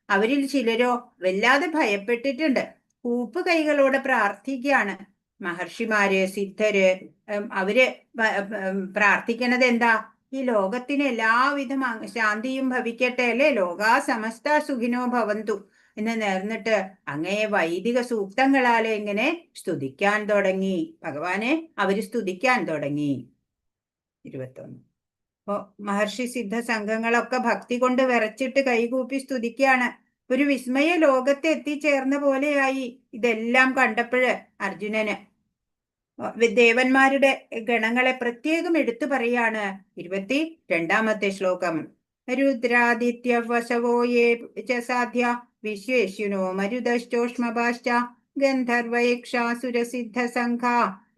അവരിൽ ചിലരോ വല്ലാതെ ഭയപ്പെട്ടിട്ടുണ്ട്, കൂപ്പ് കൈകളോടെ പ്രാർത്ഥിക്കുകയാണ്. മഹർഷിമാര് സിദ്ധര് അവര് പ്രാർത്ഥിക്കണത് എന്താ, ഈ ലോകത്തിന് എല്ലാവിധ ശാന്തിയും ഭവിക്കട്ടെ അല്ലെ, ലോകാ സമസ്ത സുഖിനോ ഭവന്തു എന്ന് നേർന്നിട്ട് അങ്ങയെ വൈദിക സൂക്തങ്ങളാലെ ഇങ്ങനെ സ്തുതിക്കാൻ തുടങ്ങി. ഭഗവാനെ അവര് സ്തുതിക്കാൻ തുടങ്ങി. 21 അപ്പോ മഹർഷി സിദ്ധ സംഘങ്ങളൊക്കെ ഭക്തി കൊണ്ട് വിറച്ചിട്ട് കൈകൂപ്പി സ്തുതിക്കുകയാണ്. ഒരു വിസ്മയ ലോകത്ത് എത്തിച്ചേർന്ന പോലെയായി ഇതെല്ലാം കണ്ടപ്പോഴ് അർജുനന്. ദേവന്മാരുടെ ഗണങ്ങളെ പ്രത്യേകം എടുത്തു പറയാണ് 22-ാമത്തെ ശ്ലോകം. രുദ്രാദിത്യ വശവോ യേ ച സാധ്യ വിശ്വേശ്വിനോ മരുതശ്ചോഷ്മഭാശ്ച ഗന്ധർവയക്ഷാസുരസിദ്ധ സംഘ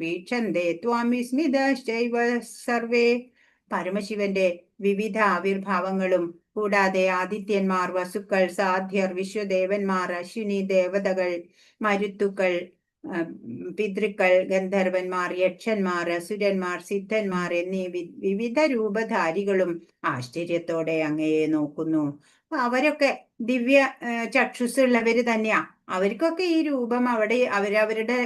വീക്ഷന്തേ ത്വാം വിസ്മിതശ്ചൈവ സർവേ. പരമശിവന്റെ വിവിധ ആവിർഭാവങ്ങളും കൂടാതെ ആദിത്യന്മാർ, വസുക്കൾ, സാധ്യർ, വിശ്വദേവന്മാർ, അശ്വിനി ദേവതകൾ, മരുത്തുക്കൾ, പിതൃക്കൾ, ഗന്ധർവന്മാർ, യക്ഷന്മാർ, അസുരന്മാർ, സിദ്ധന്മാർ എന്നീ വിവിധ രൂപധാരികളും ആശ്ചര്യത്തോടെ അങ്ങയെ നോക്കുന്നു. അവരൊക്കെ ദിവ്യ ചക്ഷുസ്സുള്ളവര് തന്നെയാ. അവർക്കൊക്കെ ഈ രൂപം അവിടെ അവരവരുടെ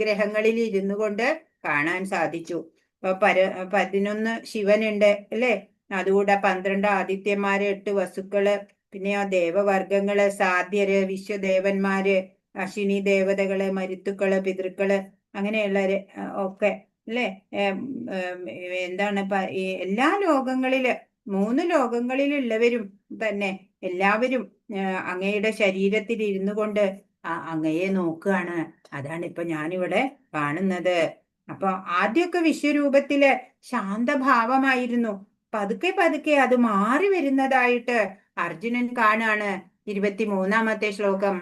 ഗ്രഹങ്ങളിൽ ഇരുന്നു കൊണ്ട് കാണാൻ സാധിച്ചു. ഇപ്പൊ 11 ശിവനുണ്ട് അല്ലെ, അതുകൂടെ 12 ആദിത്യന്മാര്, 8 വസുക്കള്, പിന്നെ ആ ദേവവർഗങ്ങള്, സാധ്യര്, വിശ്വദേവന്മാര്, അശ്വിനി ദേവതകള്, മരുത്തുക്കള്, പിതൃക്കള്, അങ്ങനെയുള്ളവര് ഒക്കെ അല്ലെ. എന്താണ് ഈ എല്ലാ ലോകങ്ങളില് 3 ലോകങ്ങളിലുള്ളവരും തന്നെ എല്ലാവരും അങ്ങയുടെ ശരീരത്തിൽ ഇരുന്നു കൊണ്ട് അങ്ങയെ നോക്കുകയാണ്. അതാണ് ഇപ്പൊ ഞാനിവിടെ കാണുന്നത്. അപ്പൊ ആദ്യമൊക്കെ വിശ്വരൂപത്തില് ശാന്തഭാവമായിരുന്നു. പതുക്കെ പതുക്കെ അത് മാറി വരുന്നതായിട്ട് അർജുനൻ കാണാണ്. 23-ാമത്തെ ശ്ലോകം.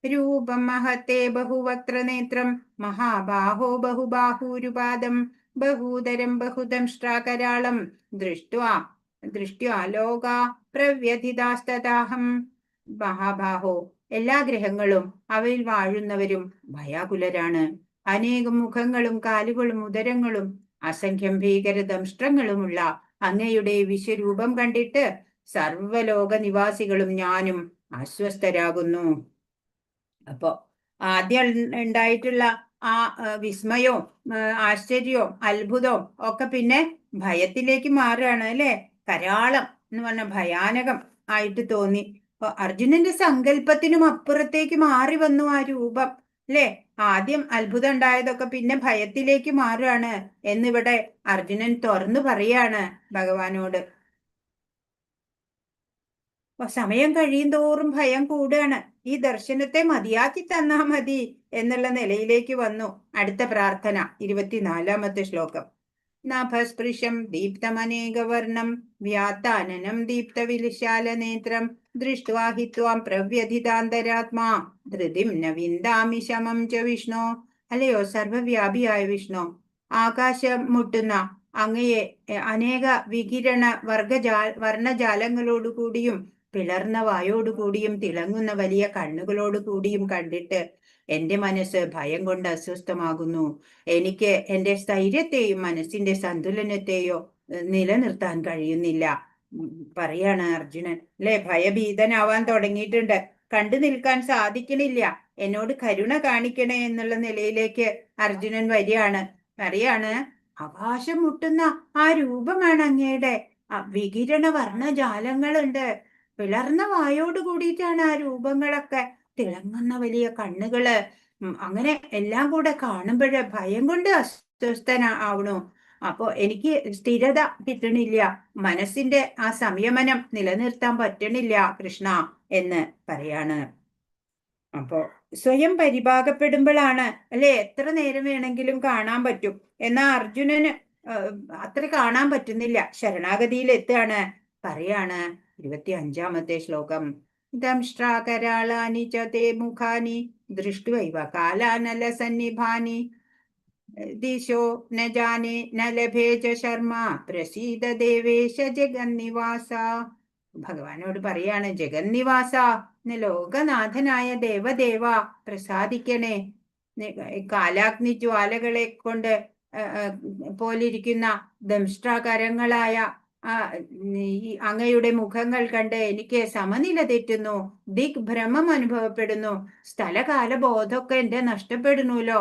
രൂപം മഹത്തെ ബഹുവക്ത്രനേത്രം മഹാബാഹോ ബഹുബാഹൂരുപാദം ബഹൂദരം ബഹുദംഷ്ട്രാകരാളം ദൃഷ്ട്വാ ലോകാ പ്രവ്യഥിതാസ്തദാഹം. മഹാബാഹോ, എല്ലാ ഗ്രഹങ്ങളും അവയിൽ വാഴുന്നവരും ഭയാകുലരാണ്. അനേകം മുഖങ്ങളും കാലുകളും ഉദരങ്ങളും അസംഖ്യം ഭീകര ദംഷ്ട്രങ്ങളുമുള്ള അങ്ങയുടെ വിശ്വരൂപം കണ്ടിട്ട് സർവ്വലോക നിവാസികളും ഞാനും അസ്വസ്ഥരാകുന്നു. അപ്പോ ആദ്യം ഉണ്ടായിട്ടുള്ള ആ വിസ്മയവും ആശ്ചര്യവും അത്ഭുതവും ഒക്കെ പിന്നെ ഭയത്തിലേക്ക് മാറുകയാണ് അല്ലെ. കരാളം എന്ന് പറഞ്ഞ ഭയാനകം ആയിട്ട് തോന്നി. അപ്പൊ അർജുനന്റെ സങ്കല്പത്തിനും അപ്പുറത്തേക്ക് മാറി വന്നു ആ രൂപം അല്ലെ. ആദ്യം അത്ഭുതം ഉണ്ടായതൊക്കെ പിന്നെ ഭയത്തിലേക്ക് മാറുകയാണ് എന്നിവിടെ അർജുനൻ തുറന്നു പറയാണ് ഭഗവാനോട്. സമയം കഴിയും തോറും ഭയം കൂടുകയാണ്. ഈ ദർശനത്തെ മതിയാക്കി തന്നാ മതി എന്നുള്ള നിലയിലേക്ക് വന്നു. അടുത്ത പ്രാർത്ഥന 24-ാമത്തെ ശ്ലോകം. നഭസ്പൃശം ദീപ്തമനേകവർണം വ്യാത്താനനം ദീപ്തവിശാലനേത്രം ദൃഷ്ട്വാ ഹി ത്വാം പ്രവ്യഥിതാന്തരാത്മാ ധൃതിം ന വിന്ദാമി ശമം ച വിഷ്ണു. അല്ലയോ സർവവ്യാപിയായ വിഷ്ണു, ആകാശം മുട്ടുന്ന അങ്ങയെ അനേക വികിരണ വർണ്ണജാലങ്ങളോടുകൂടിയും പിളർന്ന വായോടുകൂടിയും തിളങ്ങുന്ന വലിയ കണ്ണുകളോടുകൂടിയും കണ്ടിട്ട് എന്റെ മനസ്സ് ഭയം കൊണ്ട് അസ്വസ്ഥമാകുന്നു. എനിക്ക് എന്റെ സ്ഥൈര്യത്തെയും മനസ്സിന്റെ സന്തുലനത്തെയോ നിലനിർത്താൻ കഴിയുന്നില്ല പറയാണ് അർജുനൻ അല്ലെ. ഭയഭീതനാവാൻ തുടങ്ങിയിട്ടുണ്ട്. കണ്ടു നിൽക്കാൻ സാധിക്കണില്ല. എന്നോട് കരുണ കാണിക്കണേ എന്നുള്ള നിലയിലേക്ക് അർജുനൻ വരികയാണ്. പറയാണ്, ആകാശം മുട്ടുന്ന ആ രൂപമാണ് അങ്ങയുടെ. വികിരണ വർണ്ണജാലങ്ങളുണ്ട്. പിളർന്ന വായോട് കൂടിയിട്ടാണ് ആ രൂപങ്ങളൊക്കെ. തിളങ്ങുന്ന വലിയ കണ്ണുകള്. അങ്ങനെ എല്ലാം കൂടെ കാണുമ്പോഴ് ഭയം കൊണ്ട് അസ്വസ്ഥനാവണു. അപ്പൊ എനിക്ക് സ്ഥിരത കിട്ടണില്ല. മനസ്സിന്റെ ആ സംയമനം നിലനിർത്താൻ പറ്റണില്ല കൃഷ്ണ എന്ന് പറയാണ്. അപ്പോ സ്വയം പരിഭാഗപ്പെടുമ്പോഴാണ് അല്ലെ എത്ര നേരം വേണമെങ്കിലും കാണാൻ പറ്റും. എന്നാ അർജുനന് അത്ര കാണാൻ പറ്റുന്നില്ല. ശരണാഗതിയിൽ എത്തുകയാണ്. പറയാണ് 25-ാമത്തെ ശ്ലോകം. ദംഷ്ട്രാകരാളാനി ച തേ മുഖാനി ദൃഷ്ട്വൈവ കാലാനല സന്നിഭാനി ദിശോ ന ജാനേ ന ലഭേ ച ശർമ്മ പ്രസീദ ദേവേശ ജഗന്നിവാസ. ഭഗവാനോട് പറയാണ്, ജഗന്നിവാസ, ലോകനാഥനായ ദേവദേവ പ്രസാദിക്കണേ. കാലാഗ്നി ജ്വാലകളെ കൊണ്ട് പോലിരിക്കുന്ന ദംഷ്ട്രാകരങ്ങളായ അങ്ങയുടെ മുഖങ്ങൾ കണ്ട് എനിക്ക് സമനില തെറ്റുന്നു. ദിഗ്ഭ്രമം അനുഭവപ്പെടുന്നു. സ്ഥലകാല ബോധമൊക്കെ എന്റെ നഷ്ടപ്പെടുന്നുല്ലോ.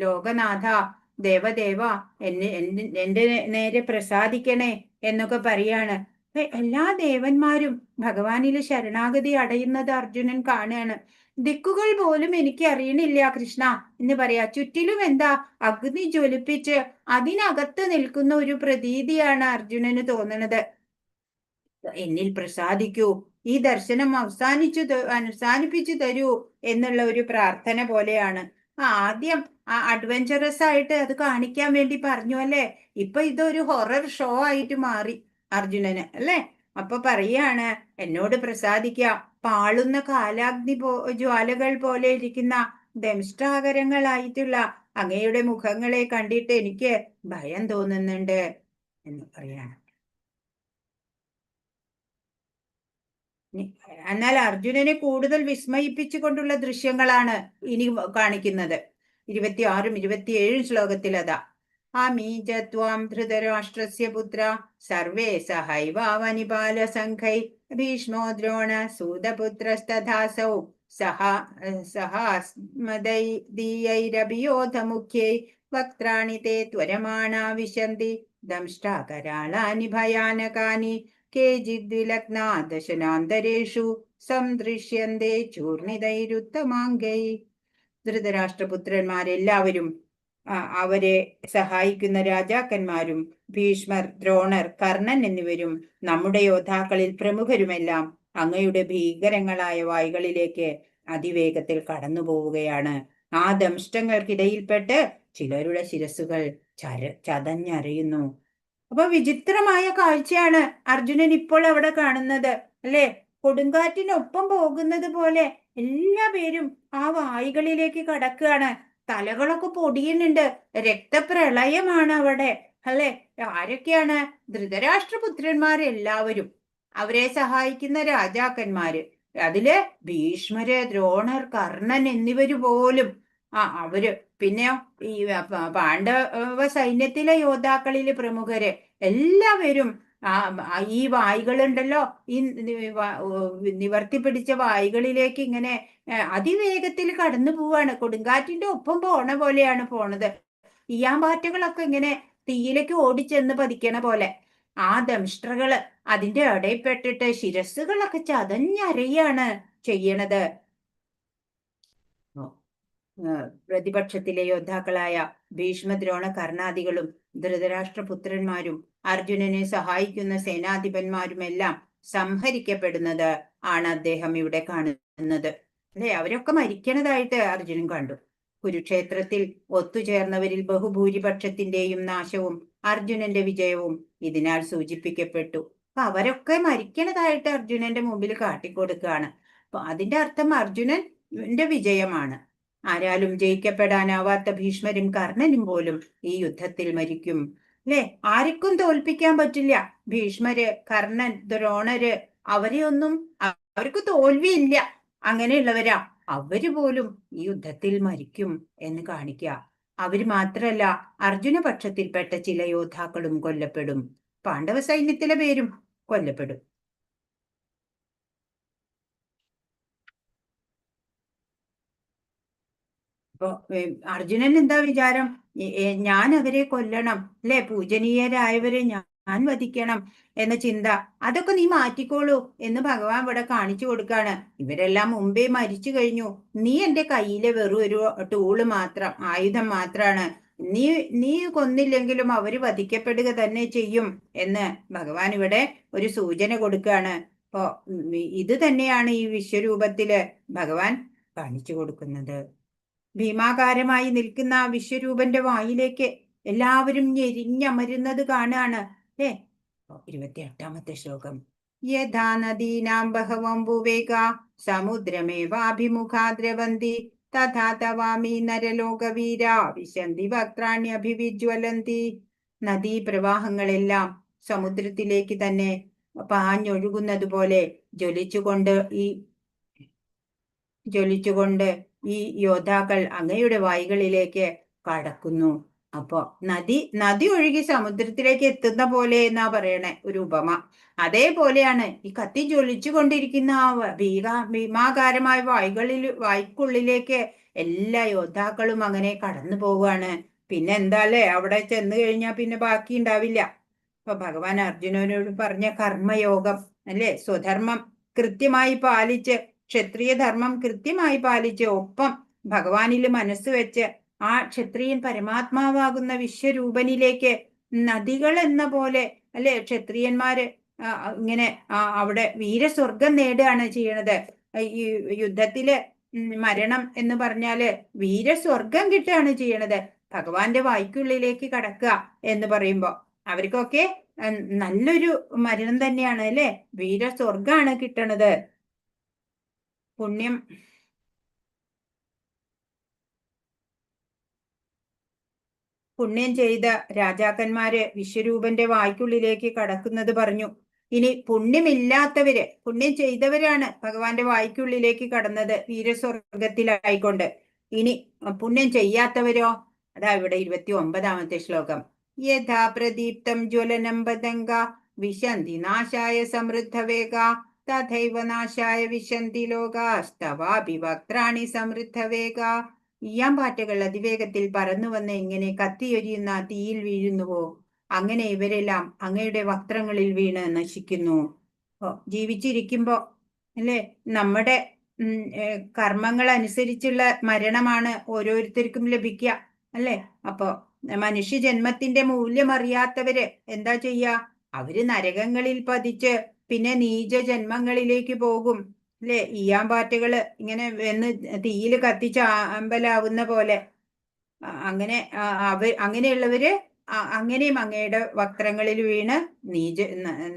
ലോകനാഥ, ദേവദേവ, എന്റെ നേരെ പ്രസാദിക്കണേ എന്നൊക്കെ പറയാണ്. എല്ലാ ദേവന്മാരും ഭഗവാനില് ശരണാഗതി അടയുന്നത് അർജുനൻ കാണുകയാണ്. ദിക്കുകൾ പോലും എനിക്ക് അറിയണില്ല കൃഷ്ണ എന്ന് പറയാ. ചുറ്റിലും എന്താ അഗ്നി ജ്വലിപ്പിച്ച് അതിനകത്ത് നിൽക്കുന്ന ഒരു പ്രതീതിയാണ് അർജുനന് തോന്നുന്നത്. എന്നിൽ പ്രസാദിക്കൂ, ഈ ദർശനം അവസാനിപ്പിച്ചു തരൂ എന്നുള്ള ഒരു പ്രാർത്ഥന പോലെയാണ്. ആദ്യം അഡ്വഞ്ചറസ് ആയിട്ട് അത് കാണിക്കാൻ വേണ്ടി പറഞ്ഞു അല്ലേ, ഇപ്പൊ ഇതൊരു ഹൊറർ ഷോ ആയിട്ട് മാറി അർജുനന് അല്ലേ. അപ്പൊ പറയാണ് എന്നോട് പ്രസാദിക്കുക, പാളുന്ന കാലാഗ്നി ജ്വാലകൾ പോലെ ഇരിക്കുന്ന ദംഷ്ടാകരങ്ങളായിട്ടുള്ള അങ്ങയുടെ മുഖങ്ങളെ കണ്ടിട്ട് എനിക്ക് ഭയം തോന്നുന്നുണ്ട് എന്ന് പറയാണ്. എന്നാൽ അർജുനനെ കൂടുതൽ വിസ്മയിപ്പിച്ചുകൊണ്ടുള്ള ദൃശ്യങ്ങളാണ് ഇനി കാണിക്കുന്നത്. 26ഉം 27ഉം ശ്ലോകത്തിൽ അതാ. അമീജത്വാം ധൃതരാഷ്ട്രസ്യ പുത്ര സർവേ സഹൈവാവനിപാലസംഘൈ ഭീഷ്മോ ദ്രോണ സൂതപുത്രസ്തഥാസൗ സഹാസ്മദൈരഭിയോധമുഖ്യൈ വക്ത്രാണി തേ ത്വരമാണാ വിശന്തി ദംഷ്ടാകരാളാനി ഭയാനകാനി കേചിദ്വിലഗ്നാ ദശനാന്തരേഷു സംദൃശ്യന്തേ ചൂർണിതൈരുത്തമാംഗൈ. ധൃതരാഷ്ട്രപുത്രന്മാരെല്ലാവരും അവരെ സഹായിക്കുന്ന രാജാക്കന്മാരും ഭീഷ്മർ, ദ്രോണർ, കർണൻ എന്നിവരും നമ്മുടെ യോദ്ധാക്കളിൽ പ്രമുഖരുമെല്ലാം അങ്ങയുടെ ഭീകരങ്ങളായ വായ്കളിലേക്ക് അതിവേഗത്തിൽ കടന്നു പോവുകയാണ്. ആ ദംഷ്ടങ്ങൾക്കിടയിൽപ്പെട്ട് ചിലരുടെ ശിരസ്സുകൾ ചതഞ്ഞറിയുന്നു. അപ്പൊ വിചിത്രമായ കാഴ്ചയാണ് അർജുനൻ ഇപ്പോൾ അവിടെ കാണുന്നത് അല്ലെ. കൊടുങ്കാറ്റിനൊപ്പം പോകുന്നത് പോലെ എല്ലാ പേരും ആ വായ്കളിലേക്ക് കടക്കുകയാണ്. തലകളൊക്കെ പൊടിയുന്നുണ്ട്, രക്തപ്രളയമാണ് അവിടെ അല്ലെ. ആരൊക്കെയാണ്? ധൃതരാഷ്ട്രപുത്രന്മാരെല്ലാവരും, അവരെ സഹായിക്കുന്ന രാജാക്കന്മാര്, അതില് ഭീഷ്മര്, ദ്രോണർ, കർണൻ എന്നിവര് പോലും അവര്, പിന്നെ ഈ പാണ്ഡവ സൈന്യത്തിലെ യോദ്ധാക്കളില് പ്രമുഖര് എല്ലാവരും ഈ വായ്കളുണ്ടല്ലോ, ഈ നിവർത്തി പിടിച്ച വായ്കളിലേക്ക് ഇങ്ങനെ അതിവേഗത്തിൽ കടന്നു പോവാണ്. കൊടുങ്കാറ്റിന്റെ ഒപ്പം പോണ പോലെയാണ് പോണത്. ഈയാമ്പാറ്റകളൊക്കെ ഇങ്ങനെ തീയിലേക്ക് ഓടിച്ചെന്ന് പതിക്കണ പോലെ. ആ ദംഷ്ട്രകള് അതിന്റെ ഇടയിൽപ്പെട്ടിട്ട് ശിരസ്സുകളൊക്കെ ചതഞ്ഞരയാണ് ചെയ്യണത്. പ്രതിപക്ഷത്തിലെ യോദ്ധാക്കളായ ഭീഷ്മദ്രോണ കർണാദികളും ധൃതരാഷ്ട്രപുത്രന്മാരും അർജുനനെ സഹായിക്കുന്ന സേനാധിപന്മാരുമെല്ലാം സംഹരിക്കപ്പെടുന്നത് ആണ് അദ്ദേഹം ഇവിടെ കാണുന്നത് അല്ലെ. അവരൊക്കെ മരിക്കണതായിട്ട് അർജുനൻ കണ്ടു. കുരുക്ഷേത്രത്തിൽ ഒത്തുചേർന്നവരിൽ ബഹുഭൂരിപക്ഷത്തിന്റെയും നാശവും അർജുനന്റെ വിജയവും ഇതിനാൽ സൂചിപ്പിക്കപ്പെട്ടു. അപ്പൊ അവരൊക്കെ മരിക്കണതായിട്ട് അർജുനന്റെ മുമ്പിൽ കാട്ടിക്കൊടുക്കുകയാണ്. അപ്പൊ അതിന്റെ അർത്ഥം അർജുനന്റെ വിജയമാണ്. ആരാലും ജയിക്കപ്പെടാനാവാത്ത ഭീഷ്മരും കർണനും പോലും ഈ യുദ്ധത്തിൽ മരിക്കും അല്ലെ. ആർക്കും തോൽപ്പിക്കാൻ പറ്റില്ല. ഭീഷ്മര്, കർണൻ, ദ്രോണര്, അവർക്ക് തോൽവിയില്ല. അങ്ങനെയുള്ളവരാ. അവര് പോലും ഈ യുദ്ധത്തിൽ മരിക്കും എന്ന് കാണിക്കുക. അവര് മാത്രല്ല, അർജുന പക്ഷത്തിൽപ്പെട്ട ചില യോദ്ധാക്കളും കൊല്ലപ്പെടും. പാണ്ഡവ സൈന്യത്തിലെ പേരും കൊല്ലപ്പെടും. അപ്പൊ അർജുനൻ എന്താ വിചാരം? ഞാൻ അവരെ കൊല്ലണം അല്ലെ, പൂജനീയരായവരെ ഞാൻ വധിക്കണം എന്ന ചിന്ത, അതൊക്കെ നീ മാറ്റിക്കോളൂ എന്ന് ഭഗവാൻ ഇവിടെ കാണിച്ചു കൊടുക്കാണ്. ഇവരെല്ലാം മുമ്പേ മരിച്ചു കഴിഞ്ഞു. നീ എന്റെ കയ്യിലെ വെറും ഒരു ടൂള് മാത്രം, ആയുധം മാത്രാണ്. നീ കൊന്നില്ലെങ്കിലും അവര് വധിക്കപ്പെടുക തന്നെ ചെയ്യും എന്ന് ഭഗവാൻ ഇവിടെ ഒരു സൂചന കൊടുക്കുകയാണ്. അപ്പൊ ഇത് തന്നെയാണ് ഈ വിശ്വരൂപത്തില് ഭഗവാൻ കാണിച്ചു കൊടുക്കുന്നത്. ഭീമാകാരമായി നിൽക്കുന്ന ആ വിശ്വരൂപന്റെ വായിലേക്ക് എല്ലാവരും ഞെരിഞ്ഞമരുന്നത് കാണാണ് അല്ലേ. 28ാമത്തെ ശ്ലോകം. യഥാ നദീനാം ബഹവം ഭുവേഗ സമുദ്രമേവാഭിമുഖാ ദ്രവന്തി തഥാ തവാമി നരലോകവീര വിശന്തി വക്ത്രാണ്യഭിവിജ്വലന്തി. നദീപ്രവാഹങ്ങളെല്ലാം സമുദ്രത്തിലേക്ക് തന്നെ പാഞ്ഞൊഴുകുന്നത് പോലെ ജ്വലിച്ചുകൊണ്ട് ഈ യോദ്ധാക്കൾ അങ്ങയുടെ വായ്കളിലേക്ക് കടക്കുന്നു. അപ്പോ നദി ഒഴുകി സമുദ്രത്തിലേക്ക് എത്തുന്ന പോലെ എന്നാ പറയണേ ഒരു ഉപമ. അതേപോലെയാണ് ഈ കത്തി ജ്വലിച്ചു കൊണ്ടിരിക്കുന്ന ആ ഭീമാകാരമായ വായ്ക്കുള്ളിലേക്ക് എല്ലാ യോദ്ധാക്കളും അങ്ങനെ കടന്നു പോവുകയാണ്. പിന്നെ എന്താല്ലേ, അവിടെ ചെന്ന് കഴിഞ്ഞാൽ പിന്നെ ബാക്കി ഉണ്ടാവില്ല. അപ്പൊ ഭഗവാൻ അർജുനനോട് പറഞ്ഞ കർമ്മയോഗം അല്ലെ, സ്വധർമ്മം കൃത്യമായി പാലിച്ച് ക്ഷത്രിയ ധർമ്മം കൃത്യമായി പാലിച്ച് ഒപ്പം ഭഗവാനിൽ മനസ്സ് വെച്ച് ആ ക്ഷത്രിയൻ പരമാത്മാവാകുന്ന വിശ്വരൂപനിലേക്ക് നദികൾ എന്ന പോലെ അല്ലെ ക്ഷത്രിയന്മാര് ഇങ്ങനെ അവിടെ വീരസ്വർഗം നേടുകയാണ് ചെയ്യണത്. ഈ യുദ്ധത്തില് മരണം എന്ന് പറഞ്ഞാല് വീരസ്വർഗം കിട്ടുകയാണ് ചെയ്യണത്. ഭഗവാന്റെ വായ്ക്കുള്ളിലേക്ക് കടക്കുക എന്ന് പറയുമ്പോ അവർക്കൊക്കെ നല്ലൊരു മരണം തന്നെയാണ് അല്ലെ, വീരസ്വർഗാണ് കിട്ടണത്. പുണ്യം പുണ്യം ചെയ്ത രാജാക്കന്മാര് വിശ്വരൂപന്റെ വായ്ക്കുള്ളിലേക്ക് കടക്കുന്നത് പറഞ്ഞു. ഇനി പുണ്യമില്ലാത്തവര്, പുണ്യം ചെയ്തവരാണ് ഭഗവാന്റെ വായ്ക്കുള്ളിലേക്ക് കടന്നത് വീരസ്വർഗത്തിലായിക്കൊണ്ട്. ഇനി പുണ്യം ചെയ്യാത്തവരോ? അതാ ഇവിടെ 29ാമത്തെ ശ്ലോകം. യഥാ പ്രദീപ്തം ജ്വലനം പതംഗ വിശന്തി നാശായ സമൃദ്ധവേഗ തഥൈവ നാശായ വിശന്തി ലോകാസ്തവാപി വക്ത്രാണി സമൃദ്ധവേഗ. ഈയാമ്പാറ്റകൾ അതിവേഗത്തിൽ പറന്നു വന്ന് ഇങ്ങനെ കത്തിയൊരിയുന്ന തീയിൽ വീഴുന്നുവോ, അങ്ങനെ ഇവരെല്ലാം അങ്ങയുടെ വക്ത്രങ്ങളിൽ വീണ് നശിക്കുന്നു. ജീവിച്ചിരിക്കുമ്പോ അല്ലെ നമ്മുടെ കർമ്മങ്ങൾ അനുസരിച്ചുള്ള മരണമാണ് ഓരോരുത്തർക്കും ലഭിക്കുക അല്ലെ. അപ്പൊ മനുഷ്യ ജന്മത്തിന്റെ മൂല്യം അറിയാത്തവര് എന്താ ചെയ്യാ? അവര് നരകങ്ങളിൽ പതിച്ച് പിന്നെ നീച ജന്മങ്ങളിലേക്ക് പോകും അല്ലെ. ഈയാമ്പാറ്റകള് ഇങ്ങനെ എന്ന് തീയിൽ കത്തിച്ച് അമ്പലാവുന്ന പോലെ. അങ്ങനെ അങ്ങനെയുള്ളവര് അങ്ങനെയും അങ്ങയുടെ വക്രങ്ങളിൽ വീണ്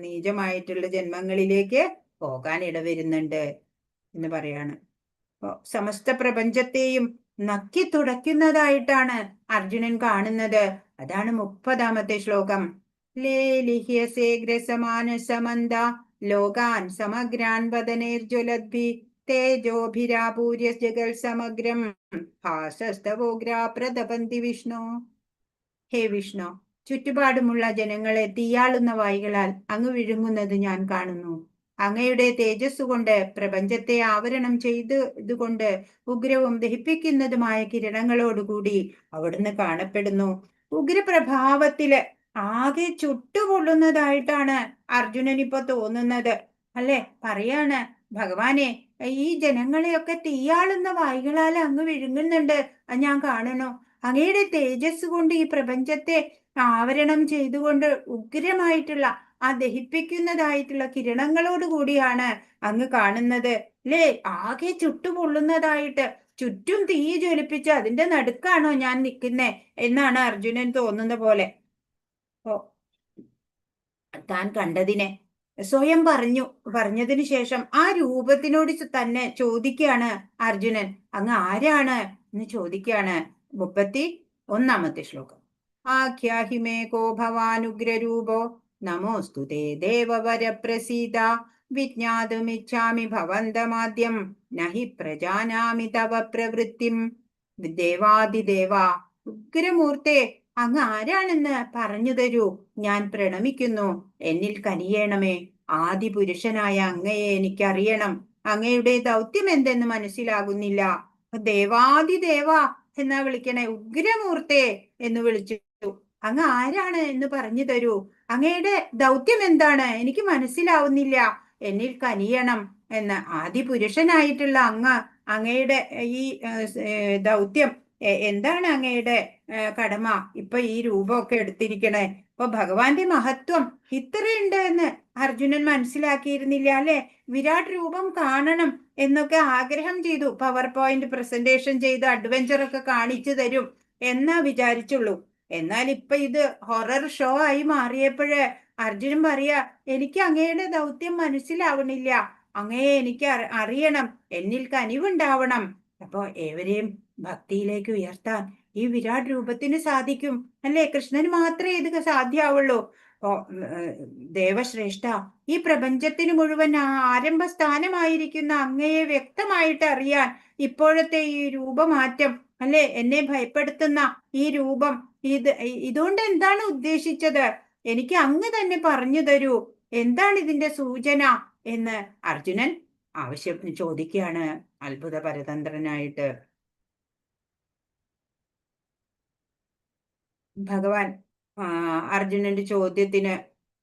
നീചമായിട്ടുള്ള ജന്മങ്ങളിലേക്ക് പോകാൻ ഇടവരുന്നുണ്ട് എന്ന് പറയാണ്. സമസ്ത പ്രപഞ്ചത്തെയും നക്കി തുടയ്ക്കുന്നതായിട്ടാണ് അർജുനൻ കാണുന്നത്. അതാണ് 30ാമത്തെ ശ്ലോകം. ലേലിഹ്യസേഗ്രസമാനസമന്ദ ലോകാൻ സമഗ്രാൻ വദനൈർജ്വലദ്ഭി തേജോഭിരാപൂര്യ ജഗൽ സമഗ്രം ഭാസസ്തവോഗ്രാ പ്രതപന്തി വിഷ്ണു. ഹേ വിഷ്ണു, ചുറ്റുപാടുമുള്ള ജനങ്ങളെ തീയാളുന്ന വായികളാൽ അങ്ങ് വിഴുങ്ങുന്നത് ഞാൻ കാണുന്നു. അങ്ങയുടെ തേജസ് കൊണ്ട് പ്രപഞ്ചത്തെ ആവരണം ചെയ്തതുകൊണ്ട് ഉഗ്രവും ദഹിപ്പിക്കുന്നതുമായ കിരണങ്ങളോടുകൂടി അവിടുന്ന് കാണപ്പെടുന്നു. ഉഗ്രപ്രഭാവത്തില് ആകെ ചുട്ടുപൊള്ളുന്നതായിട്ടാണ് അർജുനൻ ഇപ്പൊ തോന്നുന്നത് അല്ലെ. പറയാണ്, ഭഗവാനെ, ഈ ജനങ്ങളെയൊക്കെ തീയാളുന്ന വായികളാൽ അങ്ങ് വിഴുങ്ങുന്നുണ്ട്, ഞാൻ കാണണോ. അങ്ങയുടെ തേജസ് കൊണ്ട് ഈ പ്രപഞ്ചത്തെ ആവരണം ചെയ്തുകൊണ്ട് ഉഗ്രമായിട്ടുള്ള ആ ദഹിപ്പിക്കുന്നതായിട്ടുള്ള കിരണങ്ങളോട് കൂടിയാണ് അങ്ങ് കാണുന്നത് അല്ലേ. ആകെ ചുട്ടുപൊള്ളുന്നതായിട്ട് ചുറ്റും തീ ജ്വലിപ്പിച്ച് അതിന്റെ നടുക്കാണോ ഞാൻ നിൽക്കുന്നേ എന്നാണ് അർജുനൻ തോന്നുന്ന പോലെ. താൻ കണ്ടതിനെ സ്വയം പറഞ്ഞതിന് ശേഷം ആ രൂപത്തിനോട് തന്നെ ചോദിക്കുകയാണ് അർജുനൻ, അങ്ങ് ആരാണ് എന്ന് ചോദിക്കുകയാണ്. 31ാമത്തെ ശ്ലോകം. ആഖ്യാഹിമേ കോ ഭവാനുഗ്രരൂപോ നമോസ്തു തേ ദേവവര പ്രസീത വിജ്ഞാതുമിച്ഛാമി ഭവന്തമാദ്യം നഹി പ്രജാനാമി തവ പ്രവൃത്തിം. ദേവാദിദേവ, ഉഗ്രമൂർത്തെ, അങ്ങ് ആരാണെന്ന് പറഞ്ഞു തരൂ, ഞാൻ പ്രണമിക്കുന്നു. എന്നിൽ കനിയേണമേ. ആദിപുരുഷനായ അങ്ങയെ എനിക്കറിയണം. അങ്ങയുടെ ദൗത്യം എന്തെന്ന് മനസ്സിലാകുന്നില്ല. ദേവാദിദേവ എന്നാ വിളിക്കണേ, ഉഗ്രമൂർത്തെ എന്ന് വിളിച്ചു. അങ്ങ് ആരാണ് എന്ന് പറഞ്ഞു തരൂ. അങ്ങയുടെ ദൗത്യം എന്താണ്? എനിക്ക് മനസ്സിലാവുന്നില്ല. എന്നിൽ കനിയണം എന്ന്. ആദിപുരുഷനായിട്ടുള്ള അങ്ങയുടെ ഈ ദൗത്യം എന്താണ്? അങ്ങയുടെ കടമ ഇപ്പൊ ഈ രൂപമൊക്കെ എടുത്തിരിക്കണേ. അപ്പൊ ഭഗവാന്റെ മഹത്വം ഇത്രയുണ്ട് എന്ന് അർജുനൻ മനസ്സിലാക്കിയിരുന്നില്ല അല്ലെ. വിരാട് രൂപം കാണണം എന്നൊക്കെ ആഗ്രഹം ചെയ്തു. പവർ പോയിന്റ് പ്രസന്റേഷൻ ചെയ്ത് അഡ്വഞ്ചർ ഒക്കെ കാണിച്ചു തരും എന്നാ വിചാരിച്ചുള്ളൂ. എന്നാൽ ഇപ്പൊ ഇത് ഹൊറർ ഷോ ആയി മാറിയപ്പോഴ് അർജുനൻ പറയാ, എനിക്ക് അങ്ങയുടെ ദൗത്യം മനസ്സിലാവണില്ല. അങ്ങയെ എനിക്ക് അറിയണം. എന്നിൽ കനിവുണ്ടാവണം. അപ്പൊ ഏവരെയും ഭക്തിയിലേക്ക് ഉയർത്താൻ ഈ വിരാട് രൂപത്തിന് സാധിക്കും അല്ലെ. കൃഷ്ണന് മാത്രമേ ഇത് സാധ്യമാവുള്ളൂ. ദേവശ്രേഷ്ഠ, ഈ പ്രപഞ്ചത്തിന് മുഴുവൻ ആരംഭ സ്ഥാനമായിരിക്കുന്ന അങ്ങയെ വ്യക്തമായിട്ട് അറിയാൻ ഇപ്പോഴത്തെ ഈ രൂപമാറ്റം അല്ലെ, എന്നെ ഭയപ്പെടുത്തുന്ന ഈ രൂപം, ഇതുകൊണ്ട് എന്താണ് ഉദ്ദേശിച്ചത്? എനിക്ക് അങ്ങ് തന്നെ പറഞ്ഞു തരൂ. എന്താണ് ഇതിന്റെ സൂചന എന്ന് അർജുനൻ ചോദിക്കുകയാണ് അത്ഭുത പരതന്ത്രനായിട്ട്. ഭഗവാൻ അർജുനന്റെ ചോദ്യത്തിന്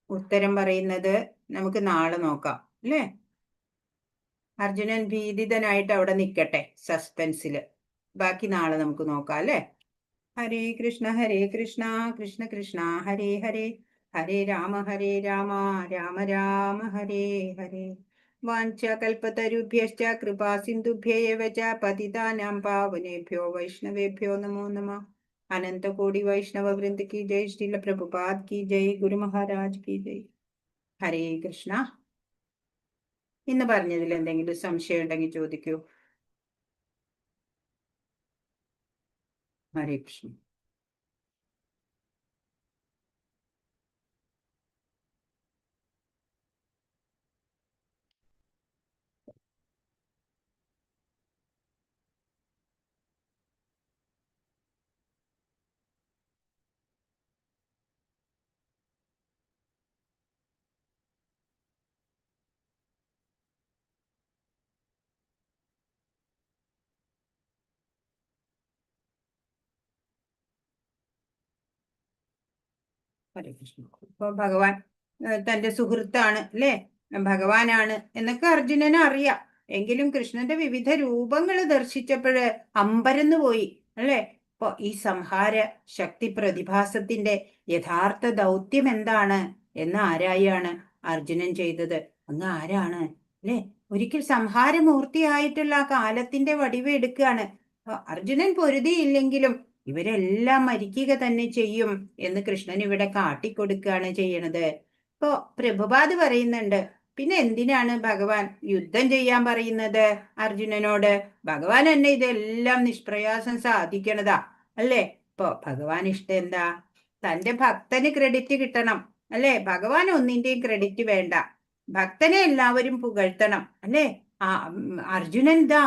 ഉത്തരം പറയുന്നത് നമുക്ക് നാളെ നോക്കാം അല്ലേ. അർജുനൻ ഭീതിതനായിട്ട് അവിടെ നിൽക്കട്ടെ, സസ്പെൻസില്. ബാക്കി നാളെ നമുക്ക് നോക്കാം അല്ലേ. ഹരേ കൃഷ്ണ കൃഷ്ണ കൃഷ്ണ ഹരേ ഹരേ, ഹരേ രാമ രാമ രാമ ഹരേ ഹരേ. വാഞ്ചകൽപതരുഭ്യശ്ച കൃപാ സിന്ധുഭ്യൈവ ച പതിതാനാം പാവനേഭ്യോ വൈഷ്ണവേഭ്യോ നമോ നമഃ. അനന്തകോടി വൈഷ്ണവ വൃന്ദ കി ജയ്, ശ്രീല പ്രഭുപാദ് കി ജയ്, ഗുരു മഹാരാജ് കി ജയ്. ഹരേ കൃഷ്ണ. ഇന്ന് പറഞ്ഞതിൽ എന്തെങ്കിലും സംശയം ഉണ്ടെങ്കിൽ ചോദിക്കൂ. ഹരേ കൃഷ്ണ. ഹരേ കൃഷ്ണ. ഇപ്പൊ ഭഗവാൻ തന്റെ സുഹൃത്താണ് അല്ലേ, ഭഗവാനാണ് എന്നൊക്കെ അർജുനന് അറിയാം. എങ്കിലും കൃഷ്ണന്റെ വിവിധ രൂപങ്ങൾ ദർശിച്ചപ്പോഴ് അമ്പരന്ന് പോയി അല്ലേ. ഇപ്പൊ ഈ സംഹാര ശക്തി പ്രതിഭാസത്തിന്റെ യഥാർത്ഥ ദൗത്യം എന്താണ് എന്ന് ആരായാണ് അർജുനൻ ചെയ്തത്? അങ്ങ് ആരാണ് അല്ലേ. ഒരിക്കൽ സംഹാരമൂർത്തിയായിട്ടുള്ള ആ കാലത്തിന്റെ വടിവ് എടുക്കുകയാണ്. അർജുനൻ പൊരുതിയില്ലെങ്കിലും ഇവരെല്ലാം മരിക്കുക തന്നെ ചെയ്യും എന്ന് കൃഷ്ണൻ ഇവിടെ കാട്ടിക്കൊടുക്കുകയാണ് ചെയ്യണത്. ഇപ്പോ പ്രഭുപാദ് പറയുന്നുണ്ട്, പിന്നെ എന്തിനാണ് ഭഗവാൻ യുദ്ധം ചെയ്യാൻ പറയുന്നത് അർജുനനോട്? ഭഗവാൻ തന്നെ ഇതെല്ലാം നിഷ്പ്രയാസം സാധിക്കണതാ അല്ലേ. ഇപ്പൊ ഭഗവാൻ ഇഷ്ടം എന്താ? തന്റെ ഭക്തന് ക്രെഡിറ്റ് കിട്ടണം അല്ലേ. ഭഗവാൻ ഒന്നിന്റെയും ക്രെഡിറ്റ് വേണ്ട, ഭക്തനെ എല്ലാവരും പുകഴ്ത്തണം അല്ലേ. അർജുനൻ ഇതാ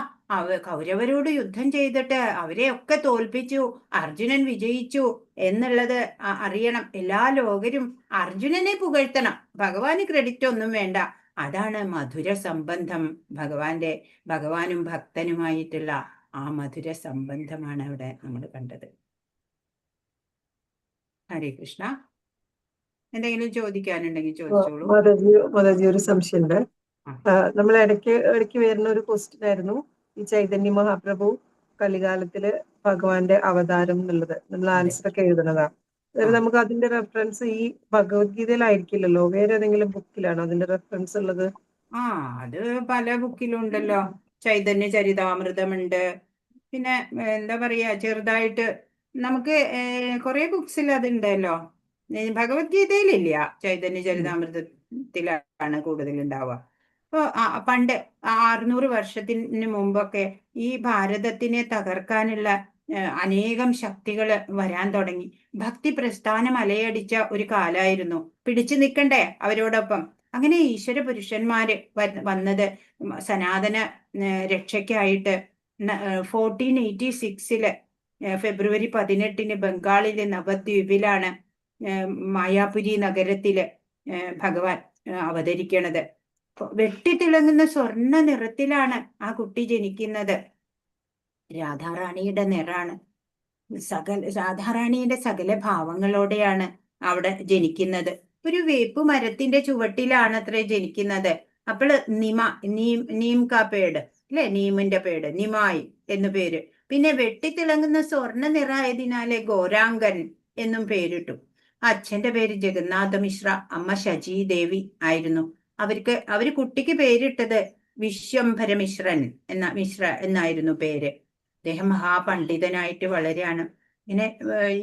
കൗരവരോട് യുദ്ധം ചെയ്തിട്ട് അവരെയൊക്കെ തോൽപ്പിച്ചു, അർജുനൻ വിജയിച്ചു എന്നുള്ളത് അറിയണം. എല്ലാ ലോകരും അർജുനനെ പുകഴ്ത്തണം, ഭഗവാന് ക്രെഡിറ്റ് ഒന്നും വേണ്ട. അതാണ് മധുര സംബന്ധം. ഭഗവാനും ഭക്തനുമായിട്ടുള്ള ആ മധുര സംബന്ധമാണ് അവിടെ നമ്മൾ കണ്ടത്. ഹരേ കൃഷ്ണ. എന്തെങ്കിലും ചോദിക്കാനുണ്ടെങ്കിൽ ചോദിച്ചോളൂ. മാതാജി ഒരു സംശയമുണ്ട്. നമ്മൾ ഇടയ്ക്ക് വരുന്ന ഒരു ക്വസ്റ്റ്യൻ ആയിരുന്നു ഈ ചൈതന്യ മഹാപ്രഭു കലികാലത്തില് ഭഗവാന്റെ അവതാരം എന്നുള്ളത്. നമ്മൾ ആൻസർ ഒക്കെ എഴുതുന്നതാണ്. നമുക്ക് അതിന്റെ റെഫറൻസ് ഈ ഭഗവത്ഗീതയിലായിരിക്കില്ലല്ലോ, വേറെ ഏതെങ്കിലും ബുക്കിലാണോ അതിന്റെ റെഫറൻസ് ഉള്ളത്? അത് പല ബുക്കിലുണ്ടല്ലോ. ചൈതന്യ ചരിതാമൃതമുണ്ട്, പിന്നെ എന്താ പറയാ, ചെറുതായിട്ട് നമുക്ക് കുറെ ബുക്സിൽ അതുണ്ടല്ലോ. ഭഗവത്ഗീതയിലില്ല, ചൈതന്യ ചരിതാമൃതത്തിലാണ് കൂടുതൽ ഉണ്ടാവുക. ഇപ്പൊ പണ്ട് 600 വർഷത്തിന് മുമ്പൊക്കെ ഈ ഭാരതത്തിനെ തകർക്കാനുള്ള അനേകം ശക്തികൾ വരാൻ തുടങ്ങി. ഭക്തി പ്രസ്ഥാനം അലയടിച്ച ഒരു കാലായിരുന്നു. പിടിച്ചു നിൽക്കണ്ടേ അവരോടൊപ്പം. അങ്ങനെ ഈശ്വര പുരുഷന്മാര് വന്നത് സനാതന രക്ഷയ്ക്കായിട്ട് 1486 ഫെബ്രുവരി 18 ബംഗാളിലെ നവദ്വീപിലാണ് മായാപുരി നഗരത്തില് ഭഗവാൻ അവതരിക്കണത്. വെട്ടിത്തിളങ്ങുന്ന സ്വർണ്ണ നിറത്തിലാണ് ആ കുട്ടി ജനിക്കുന്നത്. രാധാറാണിയുടെ നിറാണ്. രാധാറാണിയുടെ സകല ഭാവങ്ങളോടെയാണ് അവിടെ ജനിക്കുന്നത്. ഒരു വേപ്പ് മരത്തിന്റെ ചുവട്ടിലാണത്രേ ജനിക്കുന്നത്. അപ്പോൾ നീം കാ പേട് അല്ലെ, നീമിന്റെ പേട് നിമായി എന്നു പേര്. പിന്നെ വെട്ടിത്തിളങ്ങുന്ന സ്വർണ്ണ നിറായതിനാലെ ഗോരാങ്കൻ എന്നും പേരിട്ടു. അച്ഛന്റെ പേര് ജഗന്നാഥ മിശ്ര, അമ്മ ശചി ദേവി ആയിരുന്നു. അവര് കുട്ടിക്ക് പേരിട്ടത് വിശ്വംഭര മിശ്രൻ മിശ്ര എന്നായിരുന്നു പേര്. അദ്ദേഹം മഹാപണ്ഡിതനായിട്ട് വളരെയാണ്. ഇങ്ങനെ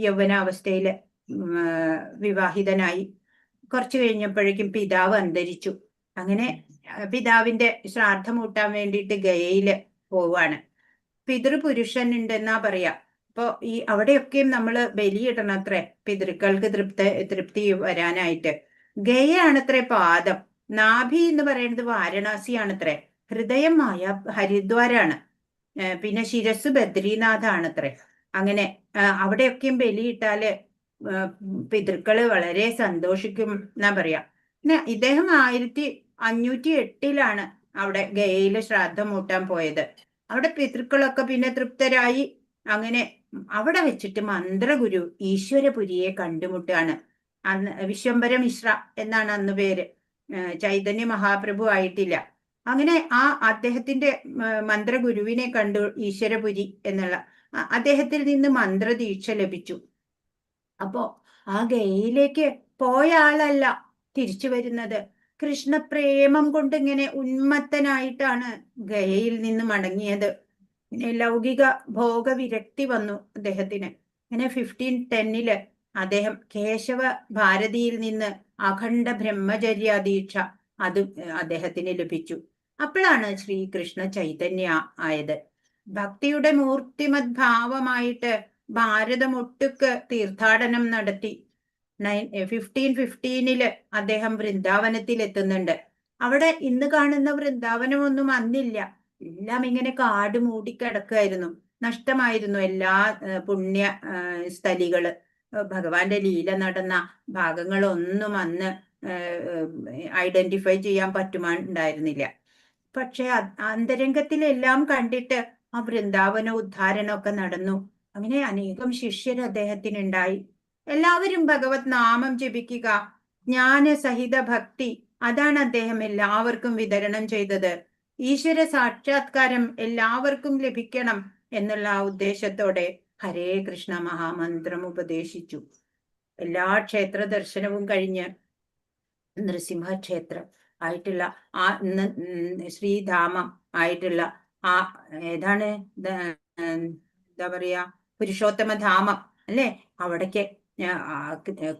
യൗവനാവസ്ഥയില് വിവാഹിതനായി. കുറച്ചു കഴിഞ്ഞപ്പോഴേക്കും പിതാവ് അന്തരിച്ചു. അങ്ങനെ പിതാവിന്റെ ശ്രാദ്ധമൂട്ടാൻ വേണ്ടിയിട്ട് ഗയയില് പോവാണ്. പിതൃപുരുഷൻ ഉണ്ടെന്നാ പറയാ. അപ്പൊ അവിടെയൊക്കെയും നമ്മൾ ബലിയിടണത്രേ പിതൃക്കൾക്ക് തൃപ്തി വരാനായിട്ട്. ഗയയാണത്രേ പാദം. നാഭി എന്ന് പറയുന്നത് വാരണാസിയാണത്രേ. ഹൃദയം ഹരിദ്വാരാണ്. പിന്നെ ശിരസ് ബദ്രീനാഥാണത്രേ. അങ്ങനെ അവിടെയൊക്കെയും ബലിയിട്ടാല് പിതൃക്കള് വളരെ സന്തോഷിക്കും എന്നാ പറയാ. പിന്നെ ഇദ്ദേഹം 1508 അവിടെ ഗയയില് ശ്രാദ്ധം മൂട്ടാൻ പോയത്. അവിടെ പിതൃക്കളൊക്കെ പിന്നെ തൃപ്തരായി. അങ്ങനെ അവിടെ വെച്ചിട്ട് മന്ത്രഗുരു ഈശ്വരപുരിയെ കണ്ടുമുട്ടാണ്. വിശ്വംഭര മിശ്ര എന്നാണ് അന്ന് പേര്. ചൈതന്യ മഹാപ്രഭു ആയിട്ടില്ല. അങ്ങനെ അദ്ദേഹത്തിന്റെ മന്ത്രഗുരുവിനെ കണ്ടു, ഈശ്വരപുരി എന്നുള്ള അദ്ദേഹത്തിൽ നിന്ന് മന്ത്രദീക്ഷ ലഭിച്ചു. അപ്പോ ആ ഗയയിലേക്ക് പോയ ആളല്ല തിരിച്ചു വരുന്നത്. കൃഷ്ണപ്രേമം കൊണ്ട് ഇങ്ങനെ ഉന്മത്തനായിട്ടാണ് ഗയയിൽ നിന്ന് മടങ്ങിയത്. പിന്നെ ലൗകിക ഭോഗവിരക്തി വന്നു അദ്ദേഹത്തിന്. അങ്ങനെ 1510 അദ്ദേഹം കേശവ ഭാരതിയിൽ നിന്ന് അഖണ്ഡ ബ്രഹ്മചര്യ ദീക്ഷ അത് അദ്ദേഹത്തിന് ലഭിച്ചു. അപ്പോഴാണ് ശ്രീകൃഷ്ണ ചൈതന്യ ആയത്. ഭക്തിയുടെ മൂർത്തിമത് ഭാവമായിട്ട് ഭാരതമൊട്ടുക്ക് തീർത്ഥാടനം നടത്തി. 1515 അദ്ദേഹം വൃന്ദാവനത്തിൽ എത്തുന്നുണ്ട്. അവിടെ ഇന്ന് കാണുന്ന വൃന്ദാവനമൊന്നും അന്നില്ല. എല്ലാം ഇങ്ങനെ കാട് മൂടിക്കിടക്കായിരുന്നു, നഷ്ടമായിരുന്നു എല്ലാ പുണ്യ സ്ഥലികള്. ഭഗവാന്റെ ലീല നടന്ന ഭാഗങ്ങളൊന്നും അന്ന് ഐഡന്റിഫൈ ചെയ്യാൻ പറ്റുമാണ്ടായിരുന്നില്ല. പക്ഷെ അന്തരംഗത്തിലെല്ലാം കണ്ടിട്ട് ആ വൃന്ദാവന ഉദ്ധാരണമൊക്കെ നടന്നു. അങ്ങനെ അനേകം ശിഷ്യർ അദ്ദേഹത്തിനുണ്ടായി. എല്ലാവരും ഭഗവത് നാമം ജപിക്കുക, ജ്ഞാനസഹിത ഭക്തി, അതാണ് അദ്ദേഹം എല്ലാവർക്കും വിതരണം ചെയ്തത്. ഈശ്വര സാക്ഷാത്കാരം എല്ലാവർക്കും ലഭിക്കണം എന്നുള്ള ആ ഉദ്ദേശത്തോടെ ഹരേ കൃഷ്ണ മഹാമന്ത്രം ഉപദേശിച്ചു. എല്ലാ ക്ഷേത്ര ദർശനവും കഴിഞ്ഞ് നൃസിംഹക്ഷേത്രം ആയിട്ടുള്ള ആ ശ്രീധാമം ആയിട്ടുള്ള ആ ഏതാണ് എന്താ പറയാ, പുരുഷോത്തമധാമം അല്ലെ, അവിടേക്ക്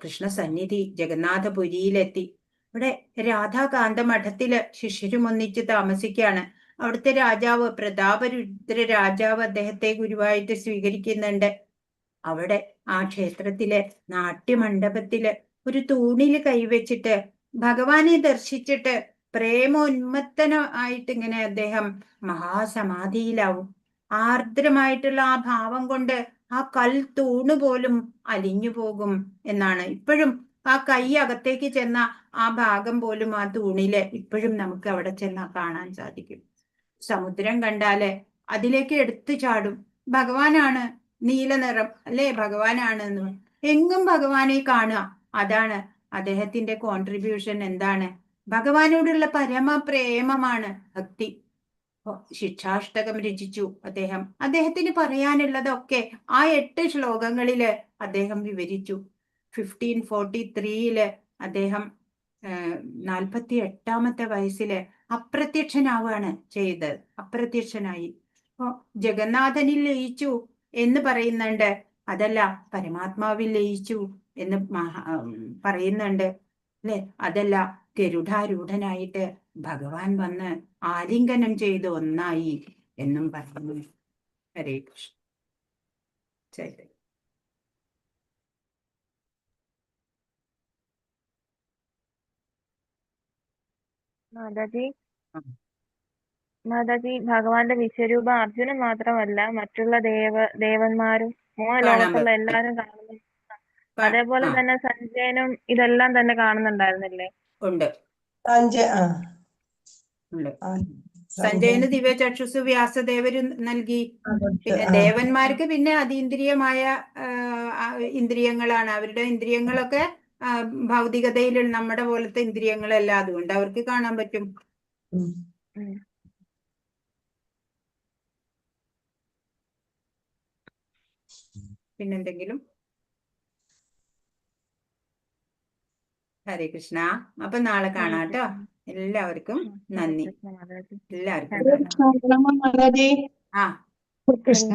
കൃഷ്ണസന്നിധി ജഗന്നാഥപുരിയിലെത്തി. ഇവിടെ രാധാകാന്ത മഠത്തില് ശിഷ്യരും ഒന്നിച്ച് താമസിക്കുകയാണ്. അവിടുത്തെ രാജാവ് പ്രതാപരുദ്ര രാജാവ് അദ്ദേഹത്തെ ഗുരുവായിട്ട് സ്വീകരിക്കുന്നുണ്ട്. അവിടെ ആ ക്ഷേത്രത്തിലെ നാട്യമണ്ഡപത്തില് ഒരു തൂണില് കൈവച്ചിട്ട് ഭഗവാനെ ദർശിച്ചിട്ട് പ്രേമോന്മത്തനായിട്ട് ഇങ്ങനെ അദ്ദേഹം മഹാസമാധിയിലാവും. ആർദ്രമായിട്ടുള്ള ആ ഭാവം കൊണ്ട് ആ തൂണ് പോലും അലിഞ്ഞു പോകും എന്നാണ്. ഇപ്പോഴും ആ കൈ അകത്തേക്ക് ചെന്ന ആ ഭാഗം പോലും ആ തൂണില് ഇപ്പോഴും നമുക്ക് അവിടെ ചെന്നാൽ കാണാൻ സാധിക്കും. സമുദ്രം കണ്ടാല് അതിലേക്ക് എടുത്തു ചാടും. ഭഗവാനാണ്, നീല നിറം അല്ലെ, ഭഗവാനാണ്. എങ്ങും ഭഗവാനെ കാണുക, അതാണ് അദ്ദേഹത്തിന്റെ കോൺട്രിബ്യൂഷൻ. എന്താണ്? ഭഗവാനോടുള്ള പരമപ്രേമമാണ് ഭക്തി. ശിക്ഷാഷ്ടകം രചിച്ചു അദ്ദേഹം. അദ്ദേഹത്തിന് പറയാനുള്ളതൊക്കെ ആ 8 ശ്ലോകങ്ങളില് അദ്ദേഹം വിവരിച്ചു. 1543 അദ്ദേഹം 48-ാമത്തെ വയസ്സില് അപ്രത്യക്ഷനാവുകയാണ് ചെയ്തത്. അപ്രത്യക്ഷനായി. അപ്പോ ജഗന്നാഥനിൽ ലയിച്ചു എന്ന് പറയുന്നുണ്ട്, അതല്ല പരമാത്മാവിൽ ലയിച്ചു എന്ന് പറയുന്നുണ്ട് അല്ലെ, അതല്ല ഗരുഡാരൂഢനായിട്ട് ഭഗവാൻ വന്ന് ആലിംഗനം ചെയ്ത് ഒന്നായി എന്നും പറഞ്ഞു. ഹരേ കൃഷ്ണ. ചൈതന്യ മാതാജി, ഭഗവാന്റെ വിശ്വരൂപം അർജുനൻ മാത്രമല്ല, മറ്റുള്ള ദേവന്മാരും ലോകത്തുള്ള എല്ലാരും കാണുന്നു. അതേപോലെ തന്നെ സഞ്ജയനും ഇതെല്ലാം തന്നെ കാണുന്നുണ്ടായിരുന്നില്ലേ? ഉണ്ട്. ഉണ്ട്. സഞ്ജയന് ദിവ്യചക്ഷുസ് വ്യാസദേവര് നൽകി. പിന്നെ ദേവന്മാർക്ക് പിന്നെ അതീന്ദ്രിയമായ ഇന്ദ്രിയങ്ങളാണ്. അവരുടെ ഇന്ദ്രിയങ്ങളൊക്കെ ഭൗതികതയിൽ നമ്മുടെ പോലത്തെ ഇന്ദ്രിയങ്ങളല്ല, അതുകൊണ്ട് അവർക്ക് കാണാൻ പറ്റും. പിന്നെന്തെങ്കിലും? ഹരേ കൃഷ്ണ. അപ്പൊ നാളെ കാണാട്ടോ. എല്ലാവർക്കും നന്ദി. എല്ലാവർക്കും മാതാജി. ആ കൃഷ്ണ.